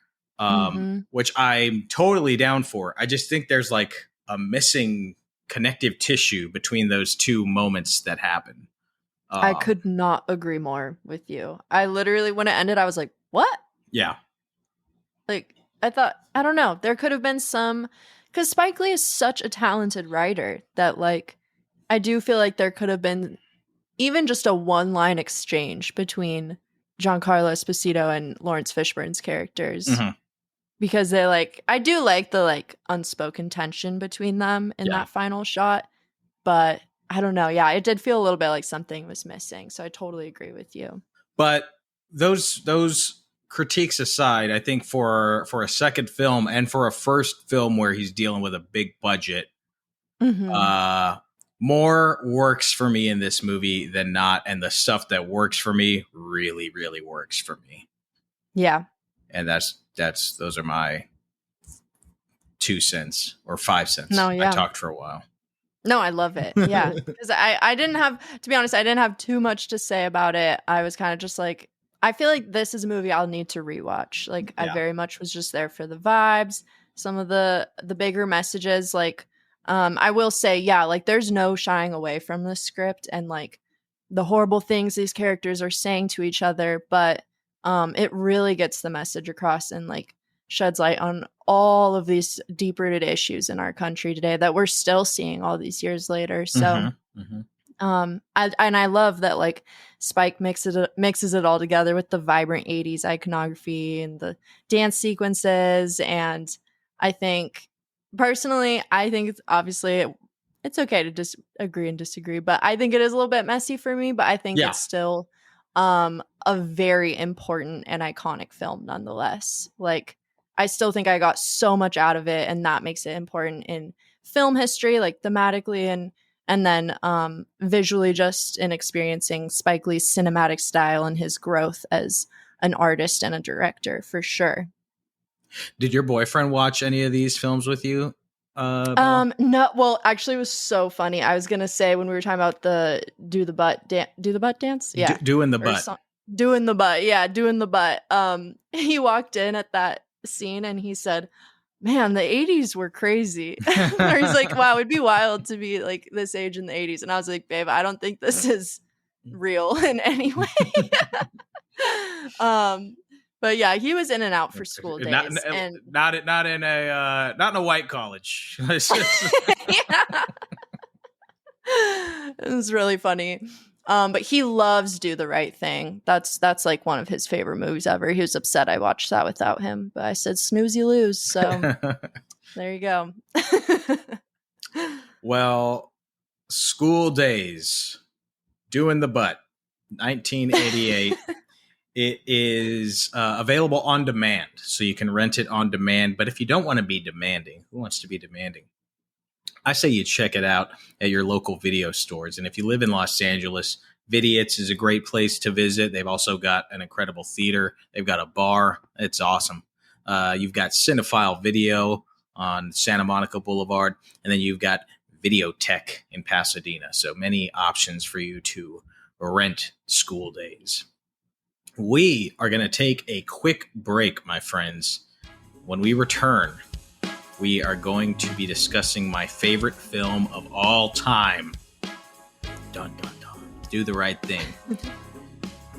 Which I'm totally down for. I just think there's like a missing connective tissue between those two moments that happen. I could not agree more with you. I literally, when it ended, I was like, what? Yeah. Like, I thought, I don't know, there could have been some, because Spike Lee is such a talented writer that, like, I do feel like there could have been even just a one-line exchange between Giancarlo Esposito and Lawrence Fishburne's characters. Mhm. Because they like, I do like the like unspoken tension between them in that final shot, but I don't know. Yeah, it did feel a little bit like something was missing. So I totally agree with you. But those critiques aside, I think for a second film and for a first film where he's dealing with a big budget, more works for me in this movie than not. And the stuff that works for me really, really works for me. Yeah. And those are my 2 cents or 5 cents. No, yeah. I talked for a while. No, I love it. Yeah. Because I didn't have, to be honest, I didn't have too much to say about it. I was kind of just like, I feel like this is a movie I'll need to rewatch. Like, I very much was just there for the vibes, some of the bigger messages. Like, I will say, yeah, like there's no shying away from the script and like the horrible things these characters are saying to each other, but it really gets the message across and like sheds light on all of these deep-rooted issues in our country today that we're still seeing all these years later. So I love that like Spike mixes it all together with the vibrant 80s iconography and the dance sequences. And I think personally, it's obviously it's okay to agree and disagree, but I think it is a little bit messy for me, but I think Yeah. it's still a very important and iconic film nonetheless. Like, I still think I got so much out of it, and that makes it important in film history, like thematically and then visually, just in experiencing Spike Lee's cinematic style and his growth as an artist and a director, for sure. Did your boyfriend watch any of these films with you? Bella? No, well, actually, it was so funny. I was gonna say, when we were talking about the do the butt dance, yeah, Doing the Or butt. doing the butt, yeah, doing the butt. He walked in at that scene and he said, "Man, the '80s were crazy." Or he's like, "Wow, it'd be wild to be like this age in the '80s." And I was like, "Babe, I don't think this is real in any way." But yeah, he was in and out for school days, and not in a white college. yeah. It was really funny. But he loves Do the Right Thing. That's like one of his favorite movies ever. He was upset I watched that without him, but I said snooze you lose. So there you go. Well, School Daze, Doing the Butt, 1988. It is available on demand, so you can rent it on demand. But if you don't want to be demanding, who wants to be demanding? I say you check it out at your local video stores. And if you live in Los Angeles, Vidiot's is a great place to visit. They've also got an incredible theater. They've got a bar. It's awesome. You've got Cinephile Video on Santa Monica Boulevard, and then you've got Videotech in Pasadena. So many options for you to rent School Daze. We are going to take a quick break, my friends. When we return, we are going to be discussing my favorite film of all time. Dun, dun, dun. Do the Right Thing.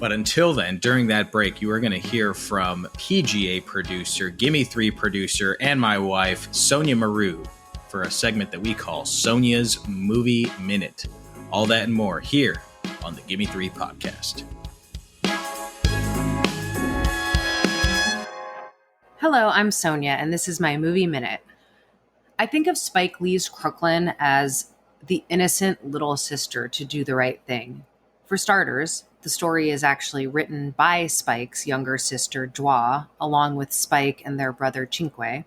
But until then, during that break, you are going to hear from PGA producer, Gimme Three producer, and my wife, Sonja Mereu, for a segment that we call Sonja's Movie Minute. All that and more here on the Gimme Three podcast. Hello, I'm Sonja, and this is my Movie Minute. I think of Spike Lee's Crooklyn as the innocent little sister to Do the Right Thing. For starters, the story is actually written by Spike's younger sister, Joie, along with Spike and their brother, Cinque.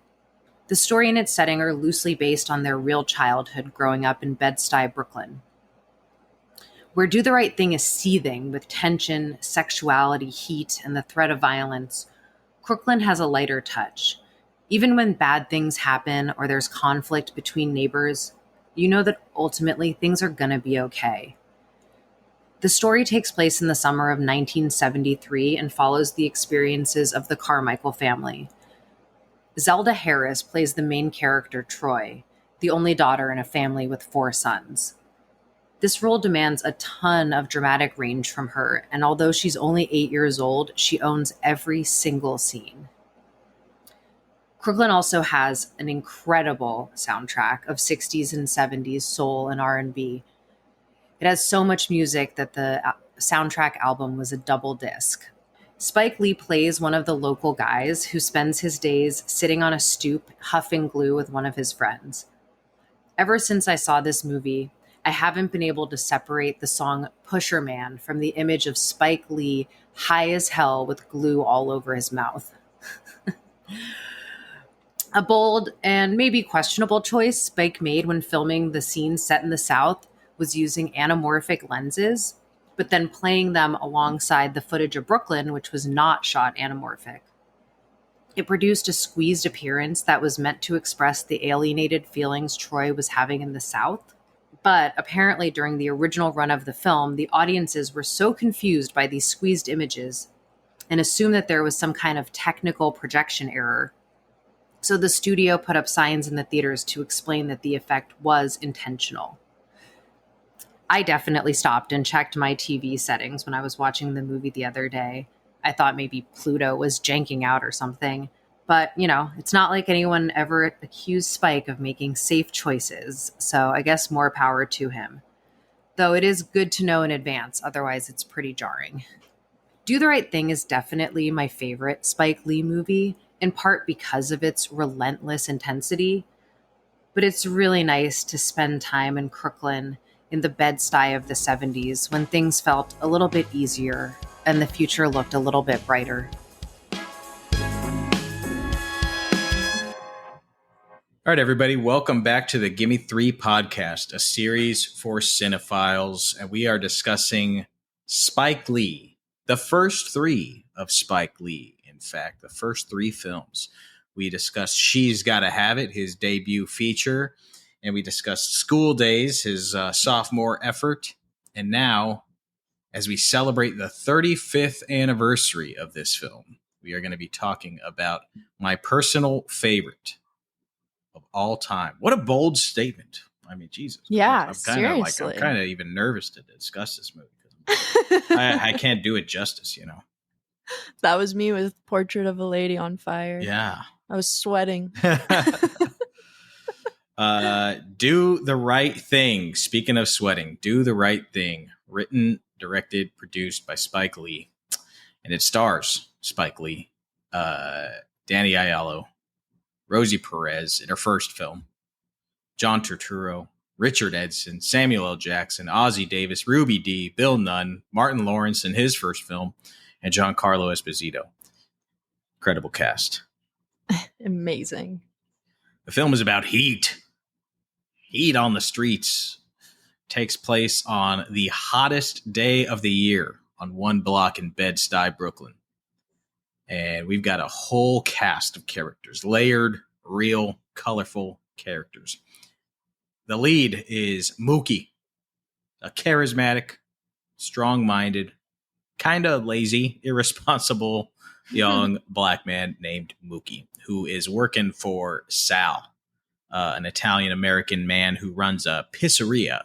The story and its setting are loosely based on their real childhood growing up in Bed-Stuy, Brooklyn. Where Do the Right Thing is seething with tension, sexuality, heat, and the threat of violence, Crooklyn has a lighter touch. Even when bad things happen or there's conflict between neighbors, you know that ultimately things are gonna be okay. The story takes place in the summer of 1973 and follows the experiences of the Carmichael family. Zelda Harris plays the main character, Troy, the only daughter in a family with 4 sons. This role demands a ton of dramatic range from her, and although she's only 8 years old, she owns every single scene. Crooklyn also has an incredible soundtrack of 60s and 70s soul and R&B. It has so much music that the soundtrack album was a double disc. Spike Lee plays one of the local guys who spends his days sitting on a stoop huffing glue with one of his friends. Ever since I saw this movie, I haven't been able to separate the song Pusher Man from the image of Spike Lee high as hell with glue all over his mouth. A bold and maybe questionable choice Spike made when filming the scene set in the South was using anamorphic lenses, but then playing them alongside the footage of Brooklyn, which was not shot anamorphic. It produced a squeezed appearance that was meant to express the alienated feelings Troy was having in the South. But apparently during the original run of the film, the audiences were so confused by these squeezed images and assumed that there was some kind of technical projection error. So the studio put up signs in the theaters to explain that the effect was intentional. I definitely stopped and checked my TV settings when I was watching the movie the other day. I thought maybe Pluto was janking out or something. But, it's not like anyone ever accused Spike of making safe choices, so I guess more power to him. Though it is good to know in advance, otherwise it's pretty jarring. Do the Right Thing is definitely my favorite Spike Lee movie, in part because of its relentless intensity. but it's really nice to spend time in Crooklyn in the Bed-Stuy of the 70s when things felt a little bit easier and the future looked a little bit brighter. All right, everybody, welcome back to the Gimme Three podcast, a series for cinephiles, and we are discussing Spike Lee, the first three of Spike Lee, in fact, the first three films. We discussed She's Gotta Have It, his debut feature, and we discussed School Daze, his sophomore effort, and now, as we celebrate the 35th anniversary of this film, we are going to be talking about my personal favorite of all time. What a bold statement. I mean, Jesus. Yeah, I'm kind of even nervous to discuss this movie because I can't do it justice, you know. That was me with Portrait of a Lady on Fire. Yeah. I was sweating. Do the Right Thing. Speaking of sweating, Do the Right Thing. Written, directed, produced by Spike Lee. And it stars Spike Lee, Danny Aiello, Rosie Perez in her first film, John Turturro, Richard Edson, Samuel L. Jackson, Ozzie Davis, Ruby Dee, Bill Nunn, Martin Lawrence in his first film, and Giancarlo Esposito. Incredible cast. Amazing. The film is about heat. Heat on the streets. Takes place on the hottest day of the year on one block in Bed-Stuy, Brooklyn. And we've got a whole cast of characters. Layered, real, colorful characters. The lead is Mookie. A charismatic, strong-minded, kind of lazy, irresponsible young black man named Mookie, who is working for Sal, an Italian-American man who runs a pizzeria.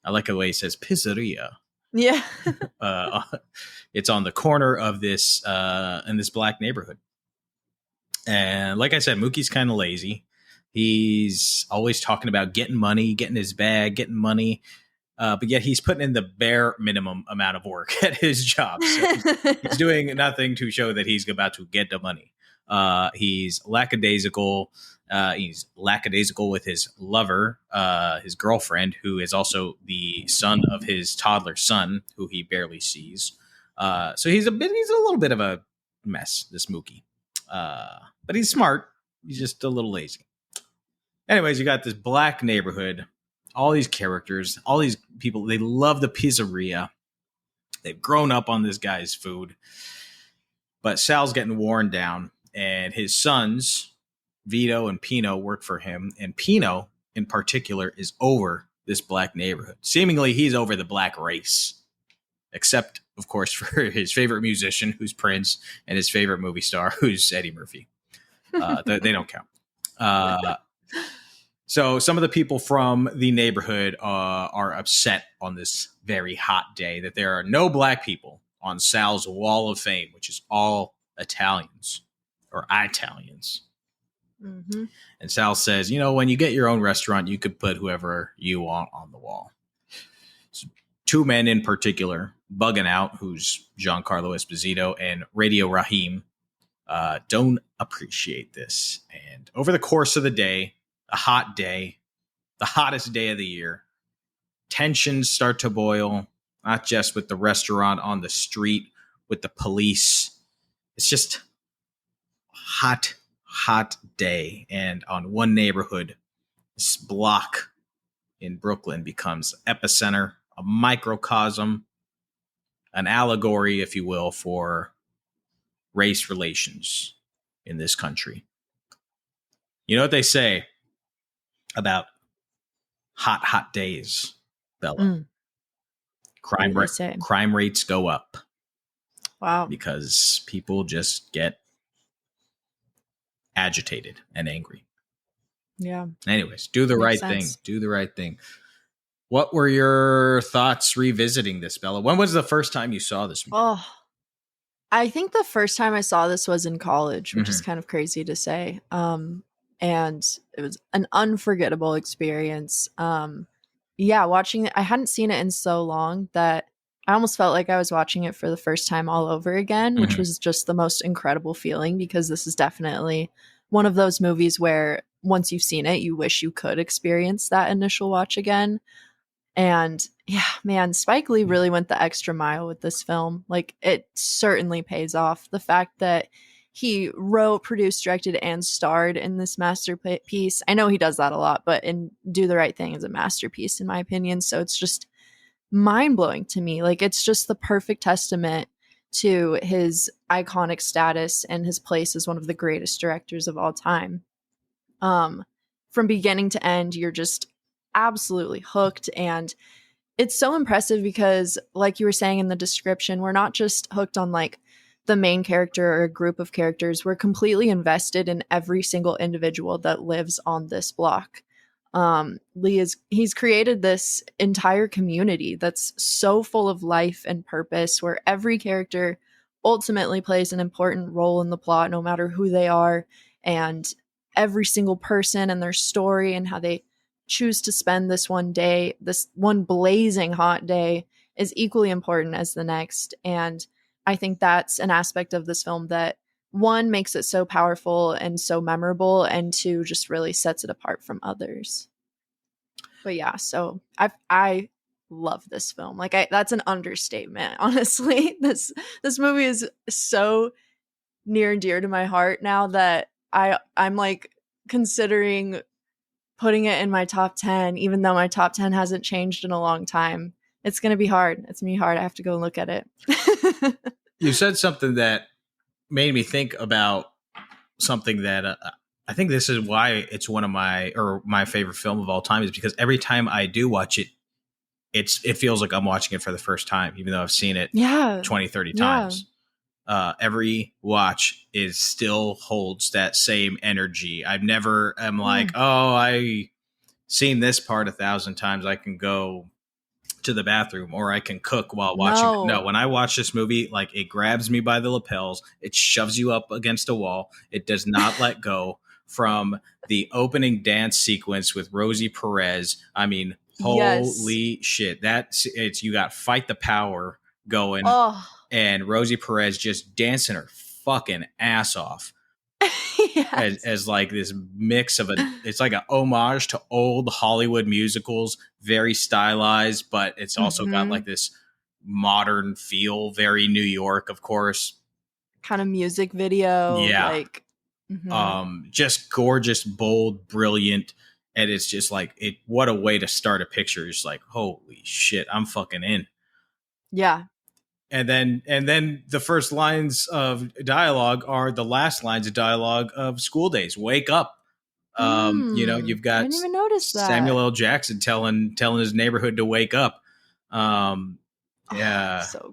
I like the way he says pizzeria. Yeah. It's on the corner of this in this black neighborhood. And like I said, Mookie's kind of lazy. He's always talking about getting money, getting his bag, getting money. But yet he's putting in the bare minimum amount of work at his job. So he's doing nothing to show that he's about to get the money. He's lackadaisical. He's lackadaisical with his lover, his girlfriend, who is also the son of his toddler son, who he barely sees. So he's a little bit of a mess, this Mookie. But he's smart. He's just a little lazy. Anyways, you got this black neighborhood, all these characters, all these people. They love the pizzeria. They've grown up on this guy's food. But Sal's getting worn down, and his sons, Vito and Pino, work for him. And Pino, in particular, is over this black neighborhood. Seemingly, he's over the black race. Except, of course, for his favorite musician, who's Prince, and his favorite movie star, who's Eddie Murphy. They don't count. So some of the people from the neighborhood are upset on this very hot day that there are no black people on Sal's Wall of Fame, which is all Italians or Italians. Mm-hmm. And Sal says, you know, when you get your own restaurant, you could put whoever you want on the wall. So two men in particular, Bugging Out, who's Giancarlo Esposito, and Radio Raheem, don't appreciate this. And over the course of the day, a hot day, the hottest day of the year, tensions start to boil, not just with the restaurant on the street, with the police. It's just hot day. And on one neighborhood, this block in Brooklyn becomes epicenter, a microcosm, an allegory, if you will, for race relations in this country. You know what they say about hot days, Bella? Crime rates go up. Wow. Because people just get agitated and angry. Yeah. Anyways, do the right thing. Do the right thing. What were your thoughts revisiting this, Bella? When was the first time you saw this movie? Oh, I think the first time I saw this was in college, which is kind of crazy to say. And it was an unforgettable experience. Yeah, watching it, I hadn't seen it in so long that I almost felt like I was watching it for the first time all over again, which was just the most incredible feeling, because this is definitely one of those movies where once you've seen it, you wish you could experience that initial watch again. And yeah, man, Spike Lee really went the extra mile with this film. Like, it certainly pays off. The fact that he wrote, produced, directed, and starred in this masterpiece. I know he does that a lot, but in Do the Right Thing is a masterpiece, in my opinion. So it's just mind-blowing to me. Like, it's just the perfect testament to his iconic status and his place as one of the greatest directors of all time. From beginning to end, you're just absolutely hooked. And it's so impressive because, like you were saying in the description, we're not just hooked on like the main character or a group of characters. We're completely invested in every single individual that lives on this block. He's created this entire community that's so full of life and purpose, where every character ultimately plays an important role in the plot, no matter who they are, and every single person and their story and how they choose to spend this one day, this one blazing hot day, is equally important as the next. And I think that's an aspect of this film that, one, makes it so powerful and so memorable, and two, just really sets it apart from others. But yeah, so I love this film. Like, that's an understatement, honestly. This movie is so near and dear to my heart now that I'm like considering putting it in my top 10, even though my top 10 hasn't changed in a long time. It's going to be hard. It's going to be hard. I have to go and look at it. You said something that made me think about something that I think this is why it's one of my favorite film of all time, is because every time I do watch it, it feels like I'm watching it for the first time, even though I've seen it 20, 30 times. Every watch still holds that same energy. I never am like, I seen this part 1,000 times, I can go to the bathroom or I can cook while watching it. No, when I watch this movie, like, it grabs me by the lapels, it shoves you up against a wall, it does not let go. From the opening dance sequence with Rosie Perez, I mean, holy shit, you got Fight the Power going, and Rosie Perez just dancing her fucking ass off. As like this mix of it's like an homage to old Hollywood musicals, very stylized, but it's also got like this modern feel, very New York, of course, kind of music video. Like, just gorgeous, bold, brilliant. And it's just like, what a way to start a picture. It's like, holy shit, I'm fucking in. Yeah. And then the first lines of dialogue are the last lines of dialogue of School Daze. Wake up. You've got, I didn't even notice that. Samuel L. Jackson telling his neighborhood to wake up. So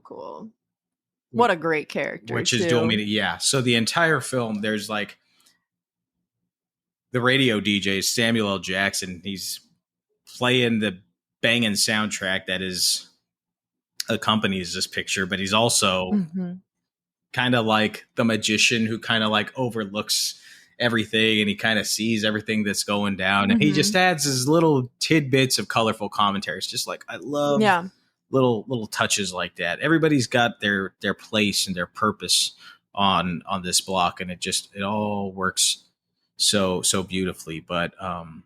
cool. What a great character. Which is doing me. Yeah. So the entire film, there's like the radio DJ, Samuel L. Jackson. He's playing the banging soundtrack that accompanies this picture, but he's also kind of like the magician who kind of like overlooks everything, and he kind of sees everything that's going down, and he just adds his little tidbits of colorful commentary. It's just like, I love little touches like that. Everybody's got their place and their purpose on this block, and it all works so beautifully. But that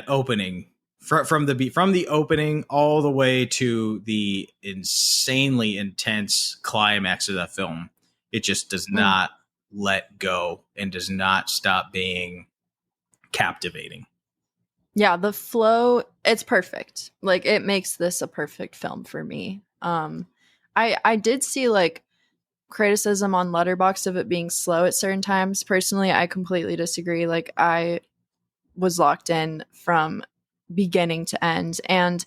opening, from the opening all the way to the insanely intense climax of that film, it just does not let go and does not stop being captivating. Yeah, the flow, it's perfect. Like, it makes this a perfect film for me. I did see like criticism on Letterboxd of it being slow at certain times. Personally, I completely disagree. Like, I was locked in from beginning to end, and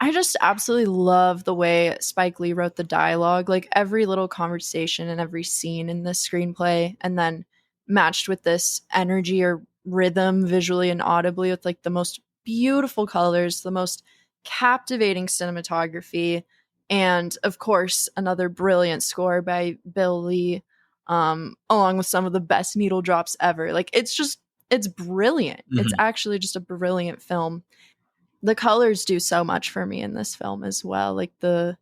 I just absolutely love the way Spike Lee wrote the dialogue. Like, every little conversation and every scene in this screenplay, and then matched with this energy or rhythm visually and audibly with like the most beautiful colors, the most captivating cinematography, and of course another brilliant score by Bill Lee, along with some of the best needle drops ever. Like, it's brilliant. It's actually just a brilliant film. The colors do so much for me in this film as well. Like, I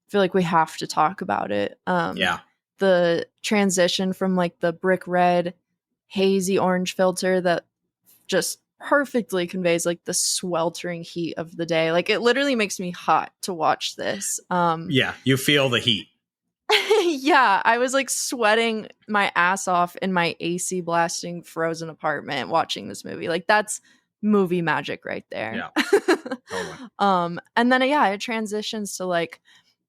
feel like we have to talk about it. The transition from like the brick red hazy orange filter that just perfectly conveys like the sweltering heat of the day. Like it literally makes me hot to watch this. Yeah, you feel the heat. Yeah, I was like sweating my ass off in my AC blasting frozen apartment watching this movie. Like that's movie magic right there. Yeah. Totally. And then it transitions to like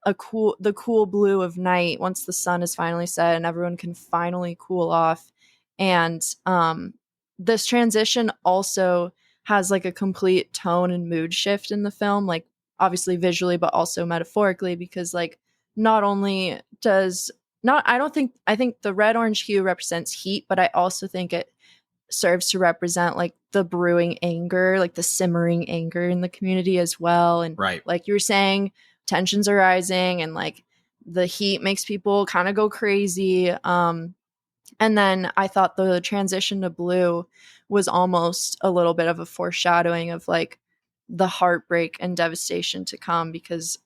the cool blue of night once the sun is finally set and everyone can finally cool off. And this transition also has like a complete tone and mood shift in the film, like obviously visually but also metaphorically, because like not only does not I think the red orange hue represents heat, but I also think it serves to represent like the brewing anger, like the simmering anger in the community as well. And right, like you were saying, tensions are rising and like the heat makes people kind of go crazy. And then I thought the transition to blue was almost a little bit of a foreshadowing of like the heartbreak and devastation to come, because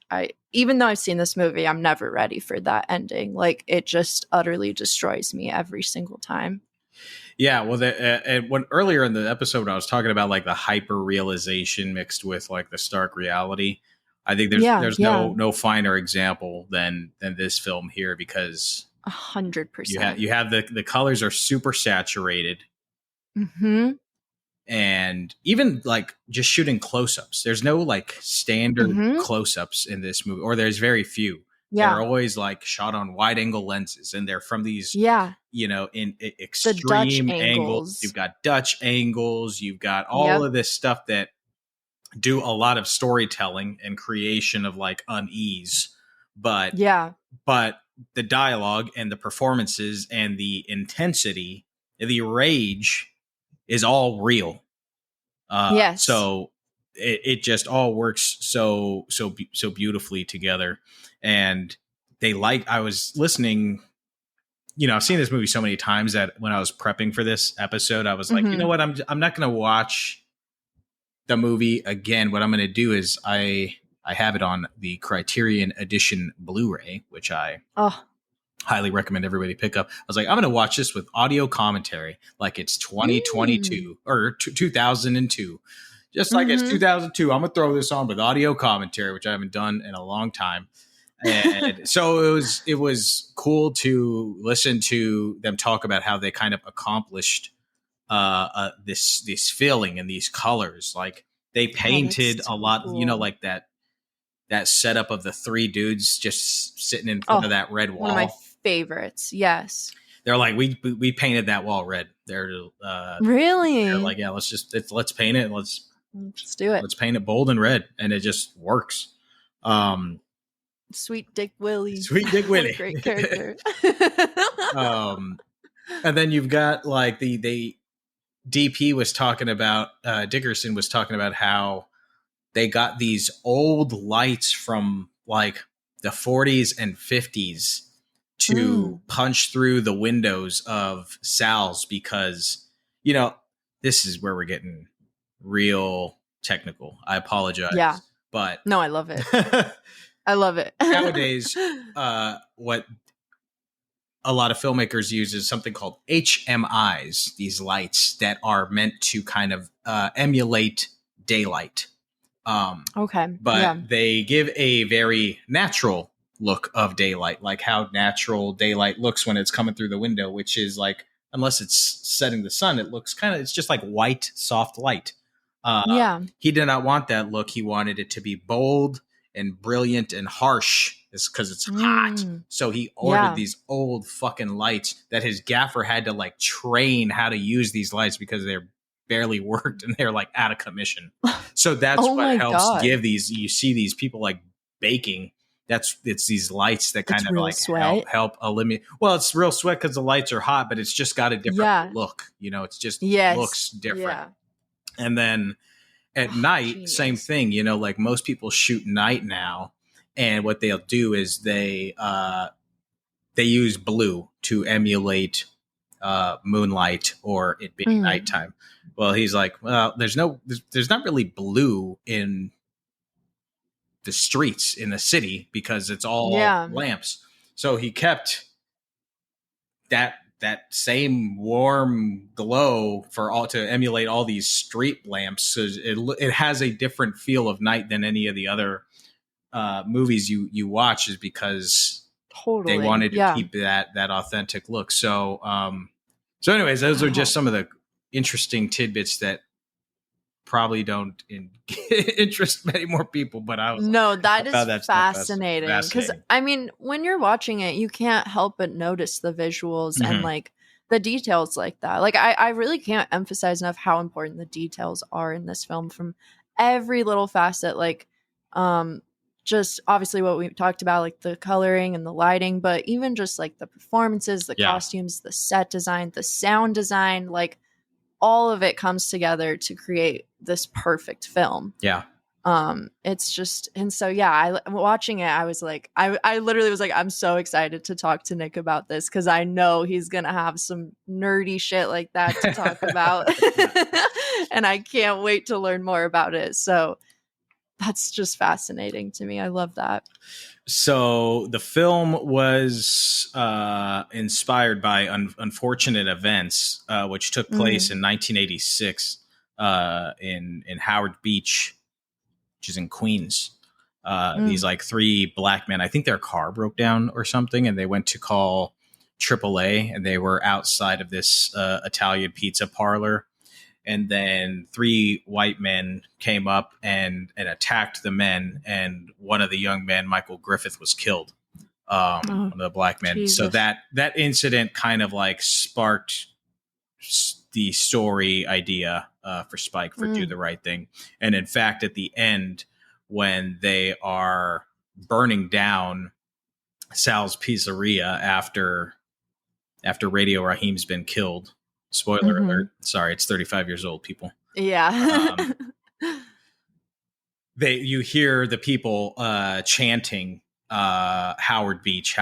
even though I've seen this movie, I'm never ready for that ending. Like it just utterly destroys me every single time. Yeah, well, and when earlier in the episode, when I was talking about like the hyper realization mixed with like the stark reality, I think there's no finer example than this film here, because 100%. You have the colors are super saturated, and even like just shooting close-ups. There's no like standard close-ups in this movie, or there's very few. Yeah. They're always like shot on wide angle lenses, and they're from these, in extreme angles. You've got Dutch angles. You've got all of this stuff that do a lot of storytelling and creation of like unease. But the dialogue and the performances and the intensity, the rage is all real. Yes. So it just all works so beautifully together. And I was listening, I've seen this movie so many times that when I was prepping for this episode, I was like, you know what? I'm not going to watch the movie again. What I'm going to do is I have it on the Criterion Edition Blu-ray, which I highly recommend everybody pick up. I was like, I'm going to watch this with audio commentary like it's 2022 or 2002. Just like it's 2002, I'm going to throw this on with audio commentary, which I haven't done in a long time. And so it was cool to listen to them talk about how they kind of accomplished this feeling and these colors. Like they painted a lot, cool. Like that setup of the three dudes just sitting in front of that red wall. One of my favorites. Yes. They're like, we painted that wall red. They're really? They're like, yeah, let's paint it. Let's do it. Let's paint it bold and red, and it just works. Sweet Dick Willie. Sweet Dick Willie. Great character. And then you've got like the DP was talking about, Dickerson was talking about how they got these old lights from like the 40s and 50s to punch through the windows of Sal's, because, this is where we're getting real technical. I apologize. Yeah. But no, I love it. I love it. Nowadays, what a lot of filmmakers use is something called HMIs, these lights that are meant to kind of emulate daylight. But they give a very natural look of daylight, like how natural daylight looks when it's coming through the window, which is like, unless it's setting the sun, it looks it's just like white, soft light. He did not want that look. He wanted it to be bold and brilliant and harsh, because it's hot. So he ordered these old fucking lights that his gaffer had to like train how to use these lights, because they're barely worked and they're like out of commission. So that's what helps give these, you see these people like baking. It's these lights that kind of like help eliminate. Well, it's real sweat because the lights are hot, but it's just got a different look. It's just looks different. Yeah. And then at night, same thing. Like most people shoot night now, and what they'll do is they use blue to emulate moonlight or it being nighttime. Well, he's like, well, there's not really blue in the streets in the city because it's all lamps. So he kept that that same warm glow to emulate all these street lamps. So it has a different feel of night than any of the other movies you watch, is because Totally. they wanted to keep that authentic look. So anyways, those are just some of the interesting tidbits that probably don't interest many more people, but that is fascinating, because I mean, when you're watching it, you can't help but notice the visuals and like the details like that. Like I really can't emphasize enough how important the details are in this film, from every little facet, like just obviously what we talked about, like the coloring and the lighting, but even just like the performances, the costumes, the set design, the sound design, like all of it comes together to create this perfect film. Yeah. It's just, and so watching it, I was like, I literally was like, I'm so excited to talk to Nick about this, because I know he's gonna have some nerdy shit like that to talk about. And I can't wait to learn more about it. So that's just fascinating to me. I love that. So the film was inspired by unfortunate events, which took place in 1986 in Howard Beach, which is in Queens. These like three black men, I think their car broke down or something, and they went to call AAA, and they were outside of this Italian pizza parlor. And then three white men came up and attacked the men. And one of the young men, Michael Griffith, was killed. One of the black men. Jesus. So that incident kind of like sparked the story idea for Spike for Do the Right Thing. And in fact, at the end, when they are burning down Sal's Pizzeria after Radio Raheem's been killed. Spoiler alert. Sorry, it's 35 years old, people. Yeah. You hear the people chanting Howard Beach.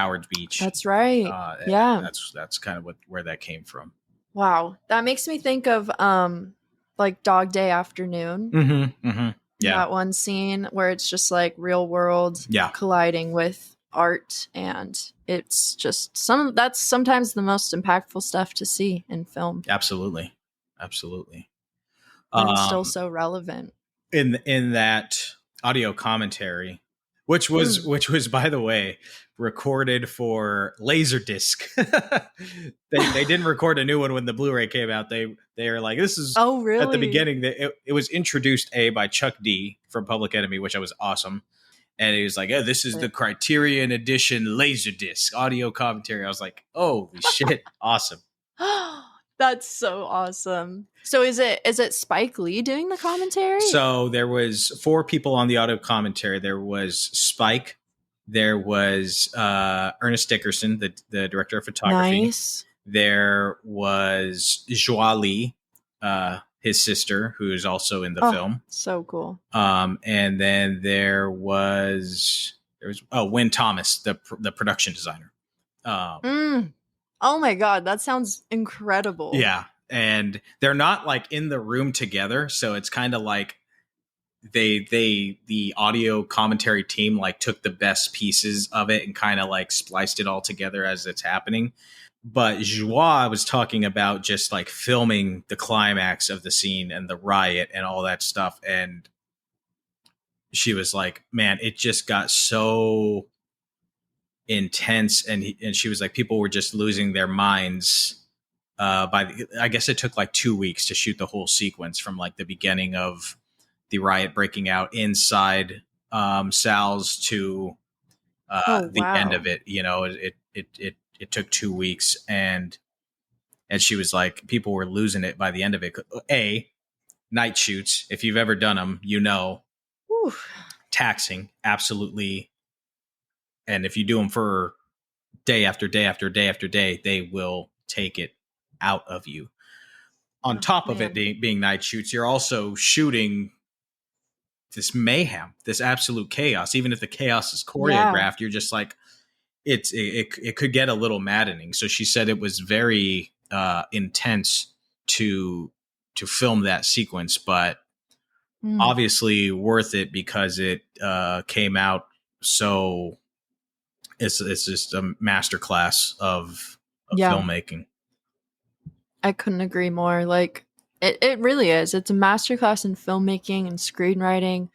That's right. Yeah. That's kind of where that came from. Wow. That makes me think of like Dog Day Afternoon. Yeah. That one scene where it's just like real world colliding with art, and it's just that's sometimes the most impactful stuff to see in film. Absolutely. And it's still so relevant in that audio commentary, which was by the way recorded for Laserdisc. they didn't record a new one when the Blu-ray came out. They were like, this is really? At the beginning it was introduced by Chuck D from Public Enemy, which I was awesome. And he was like, oh, this is the Criterion Edition Laserdisc audio commentary. I was like, holy shit, awesome. That's so awesome. So is it Spike Lee doing the commentary? So there was 4 people on the audio commentary. There was Spike. There was Ernest Dickerson, the director of photography. Nice. There was Joie Lee, his sister, who is also in the film. So cool. And then there was Wynn Thomas, the production designer. Oh my God, that sounds incredible. Yeah. And they're not like in the room together. So it's kind of like the audio commentary team like took the best pieces of it and kind of like spliced it all together as it's happening. But Joie was talking about just like filming the climax of the scene and the riot and all that stuff. And she was like, man, it just got so intense. And she was like, people were just losing their minds. I guess it took like 2 weeks to shoot the whole sequence from like the beginning of the riot breaking out inside Sal's to the end of it. You know, it took 2 weeks, and she was like, people were losing it by the end of it. Night shoots, if you've ever done them, you know, taxing, absolutely. And if you do them for day after day after day after day, they will take it out of you. On top of it being night shoots, you're also shooting this mayhem, this absolute chaos. Even if the chaos is choreographed, you're just like, it could get a little maddening. So she said it was very intense to film that sequence, but obviously worth it because it came out so it's just a masterclass of filmmaking. I couldn't agree more. Like it really is. It's a masterclass in filmmaking and screenwriting.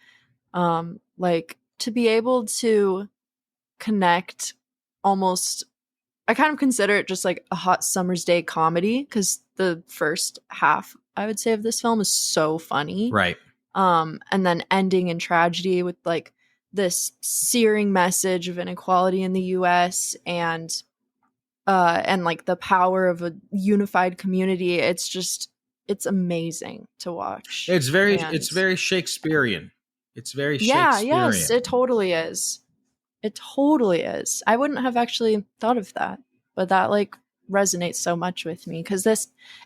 Like to be able to connect almost, I kind of consider it just like a hot summer's day comedy because the first half, I would say, of this film is so funny. Right. And then ending in tragedy with like this searing message of inequality in the US and like the power of a unified community. It's amazing to watch. It's very Shakespearean. It's very yeah, Shakespearean. yes, it totally is. It totally is. I wouldn't have actually thought of that, but that like resonates so much with me because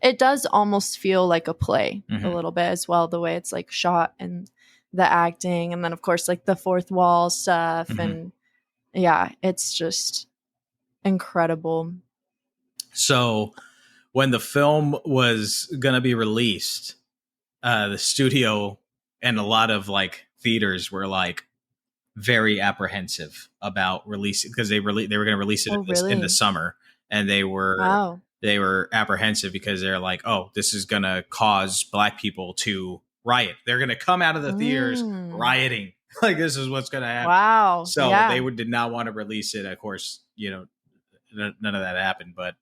it does almost feel like a play a little bit as well, the way it's like shot and the acting, and then of course like the fourth wall stuff, and yeah, it's just incredible. So when the film was gonna be released, the studio and a lot of like theaters were like very apprehensive about releasing because they were going to release it in the summer, and they were apprehensive because they're like, oh, this is going to cause Black people to riot. They're going to come out of the theaters rioting. Like this is what's going to happen. Wow. So they did not want to release it. Of course, you know, none of that happened, but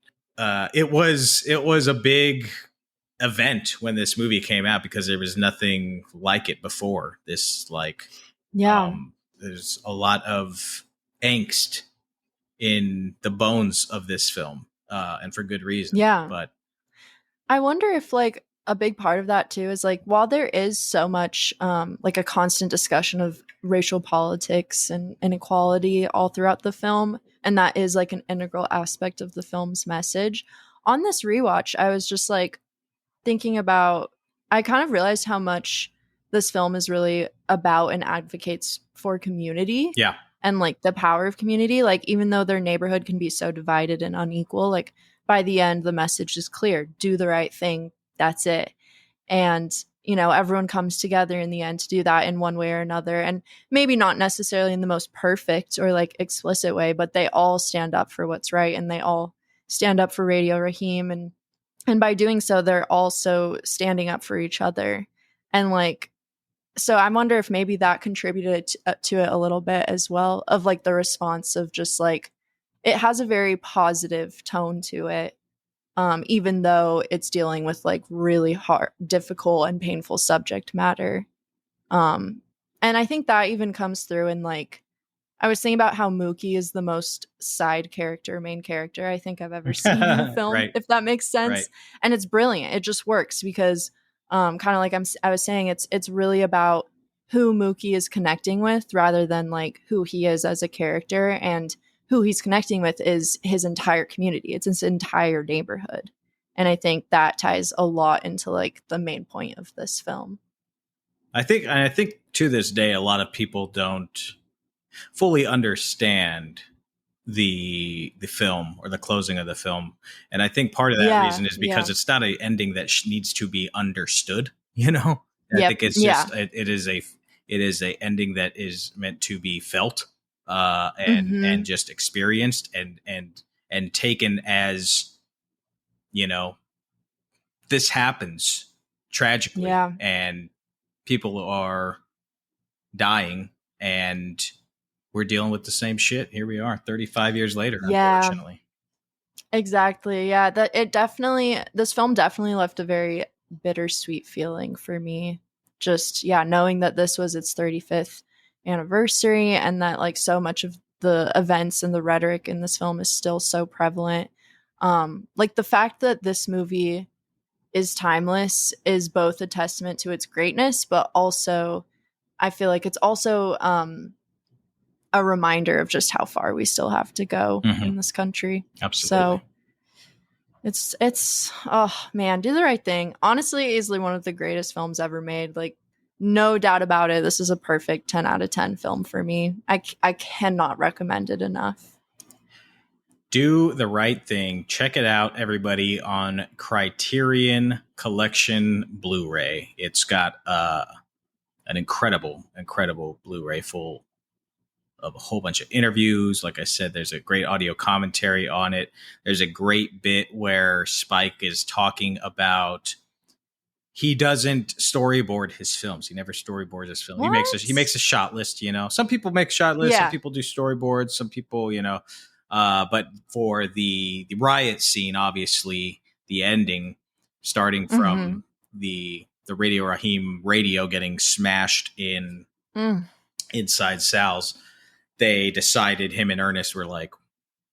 it was a big event when this movie came out because there was nothing like it before. This like, there's a lot of angst in the bones of this film, and for good reason. Yeah. But I wonder if like a big part of that too is like, while there is so much like a constant discussion of racial politics and inequality all throughout the film, and that is like an integral aspect of the film's message, on this rewatch, I was just like thinking about, I kind of realized how much this film is really about and advocates for community. Yeah. And like the power of community. Like even though their neighborhood can be so divided and unequal, like by the end, the message is clear. Do the right thing. That's it. And, you know, everyone comes together in the end to do that in one way or another. And maybe not necessarily in the most perfect or like explicit way, but they all stand up for what's right. And they all stand up for Radio Raheem. And by doing so, they're also standing up for each other. And like, so I wonder if maybe that contributed to it a little bit as well, of like the response of just like, it has a very positive tone to it, even though it's dealing with like really hard, difficult and painful subject matter. And I think that even comes through in like, I was thinking about how Mookie is the most side character, main character I think I've ever seen in a film, right. if that makes sense. Right. And it's brilliant. It just works because kind of like I was saying, it's really about who Mookie is connecting with rather than like who he is as a character, and who he's connecting with is his entire community. It's his entire neighborhood. And I think that ties a lot into like the main point of this film. I think to this day, a lot of people don't fully understand the film or the closing of the film, and I think part of that reason is because it's not an ending that needs to be understood. You know, I think it's just it is a ending that is meant to be felt and just experienced and taken as, you know, this happens tragically, and people are dying, and we're dealing with the same shit. Here we are 35 years later, unfortunately. Exactly. Yeah. This film definitely left a very bittersweet feeling for me. Just, knowing that this was its 35th anniversary, and that like so much of the events and the rhetoric in this film is still so prevalent. Like the fact that this movie is timeless is both a testament to its greatness, but also I feel like it's also a reminder of just how far we still have to go in this country. Absolutely. So it's oh man, Do the Right Thing. Honestly, easily one of the greatest films ever made. Like no doubt about it. This is a perfect 10 out of 10 film for me. I cannot recommend it enough. Do the Right Thing. Check it out, everybody, on Criterion Collection Blu-ray. It's got an incredible Blu-ray full of a whole bunch of interviews. Like I said, there's a great audio commentary on it. There's a great bit where Spike is talking about he doesn't storyboard his films. He never storyboards his film. What? He makes a shot list, you know. Some people make shot lists, Yeah. some people do storyboards, some people, you know. But for the riot scene, obviously the ending, starting from the Radio Raheem radio getting smashed in inside Sal's, they decided, him and Ernest were like,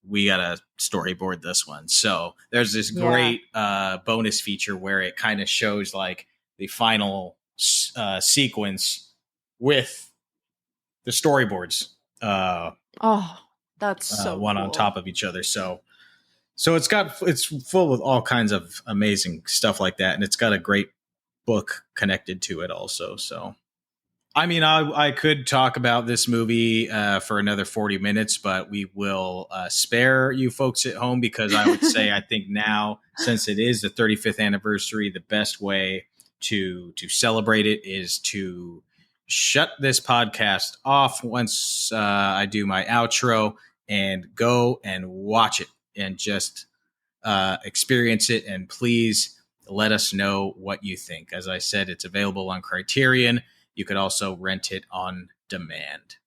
we gotta storyboard this one. So there's this great bonus feature where it kind of shows like the final sequence with the storyboards. That's so one cool. on top of each other. So it's full with all kinds of amazing stuff like that, and it's got a great book connected to it also. So I mean, I could talk about this movie for another 40 minutes, but we will spare you folks at home, because I would say I think now, since it is the 35th anniversary, the best way to celebrate it is to shut this podcast off once I do my outro, and go and watch it and just experience it. And please let us know what you think. As I said, it's available on Criterion. You could also rent it on demand.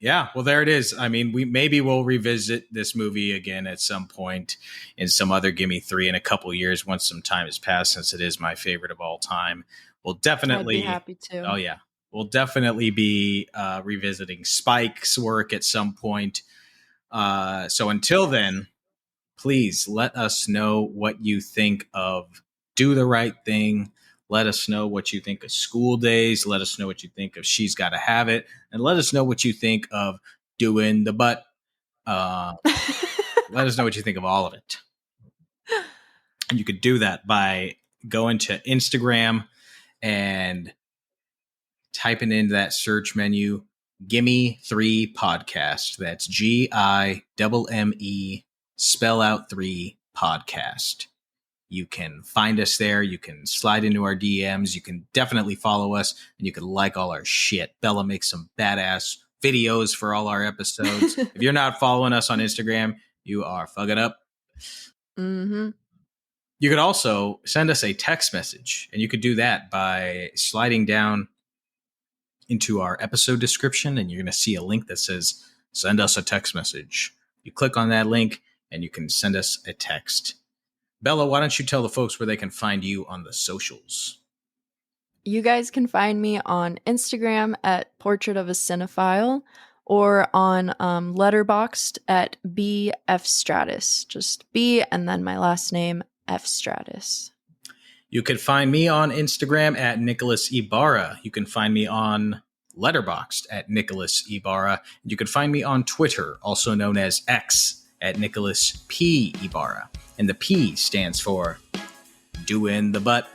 Yeah, well, there it is. I mean, we'll revisit this movie again at some point in some other Gimme Three in a couple years, once some time has passed, since it is my favorite of all time. We'll definitely I'd be happy to. Oh yeah, we'll definitely be revisiting Spike's work at some point. So until then, please let us know what you think of Do the Right Thing. Let us know what you think of School Daze. Let us know what you think of She's Gotta Have It. And let us know what you think of Doing the Butt. Let us know what you think of all of it. And you could do that by going to Instagram and typing into that search menu, Gimme Three Podcast. That's GIMME, spell out 3 podcast. You can find us there. You can slide into our DMs. You can definitely follow us, and you can like all our shit. Bella makes some badass videos for all our episodes. If you're not following us on Instagram, you are fucking up. Mm-hmm. You could also send us a text message, and you could do that by sliding down into our episode description, and you're going to see a link that says send us a text message. You click on that link, and you can send us a text. Bella, why don't you tell the folks where they can find you on the socials? You guys can find me on Instagram at Portrait of a Cinephile, or on Letterboxd at BFstratus. Just B and then my last name, F Stratus. You can find me on Instagram at Nicholas Ibarra. You can find me on Letterboxd at Nicholas Ibarra. You can find me on Twitter, also known as X, at Nicholas P. Ibarra. And the P stands for Doing the Butt.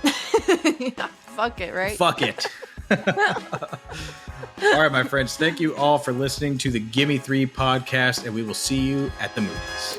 Yeah, fuck it, right? Fuck it. All right, my friends. Thank you all for listening to the Gimme Three podcast, and we will see you at the movies.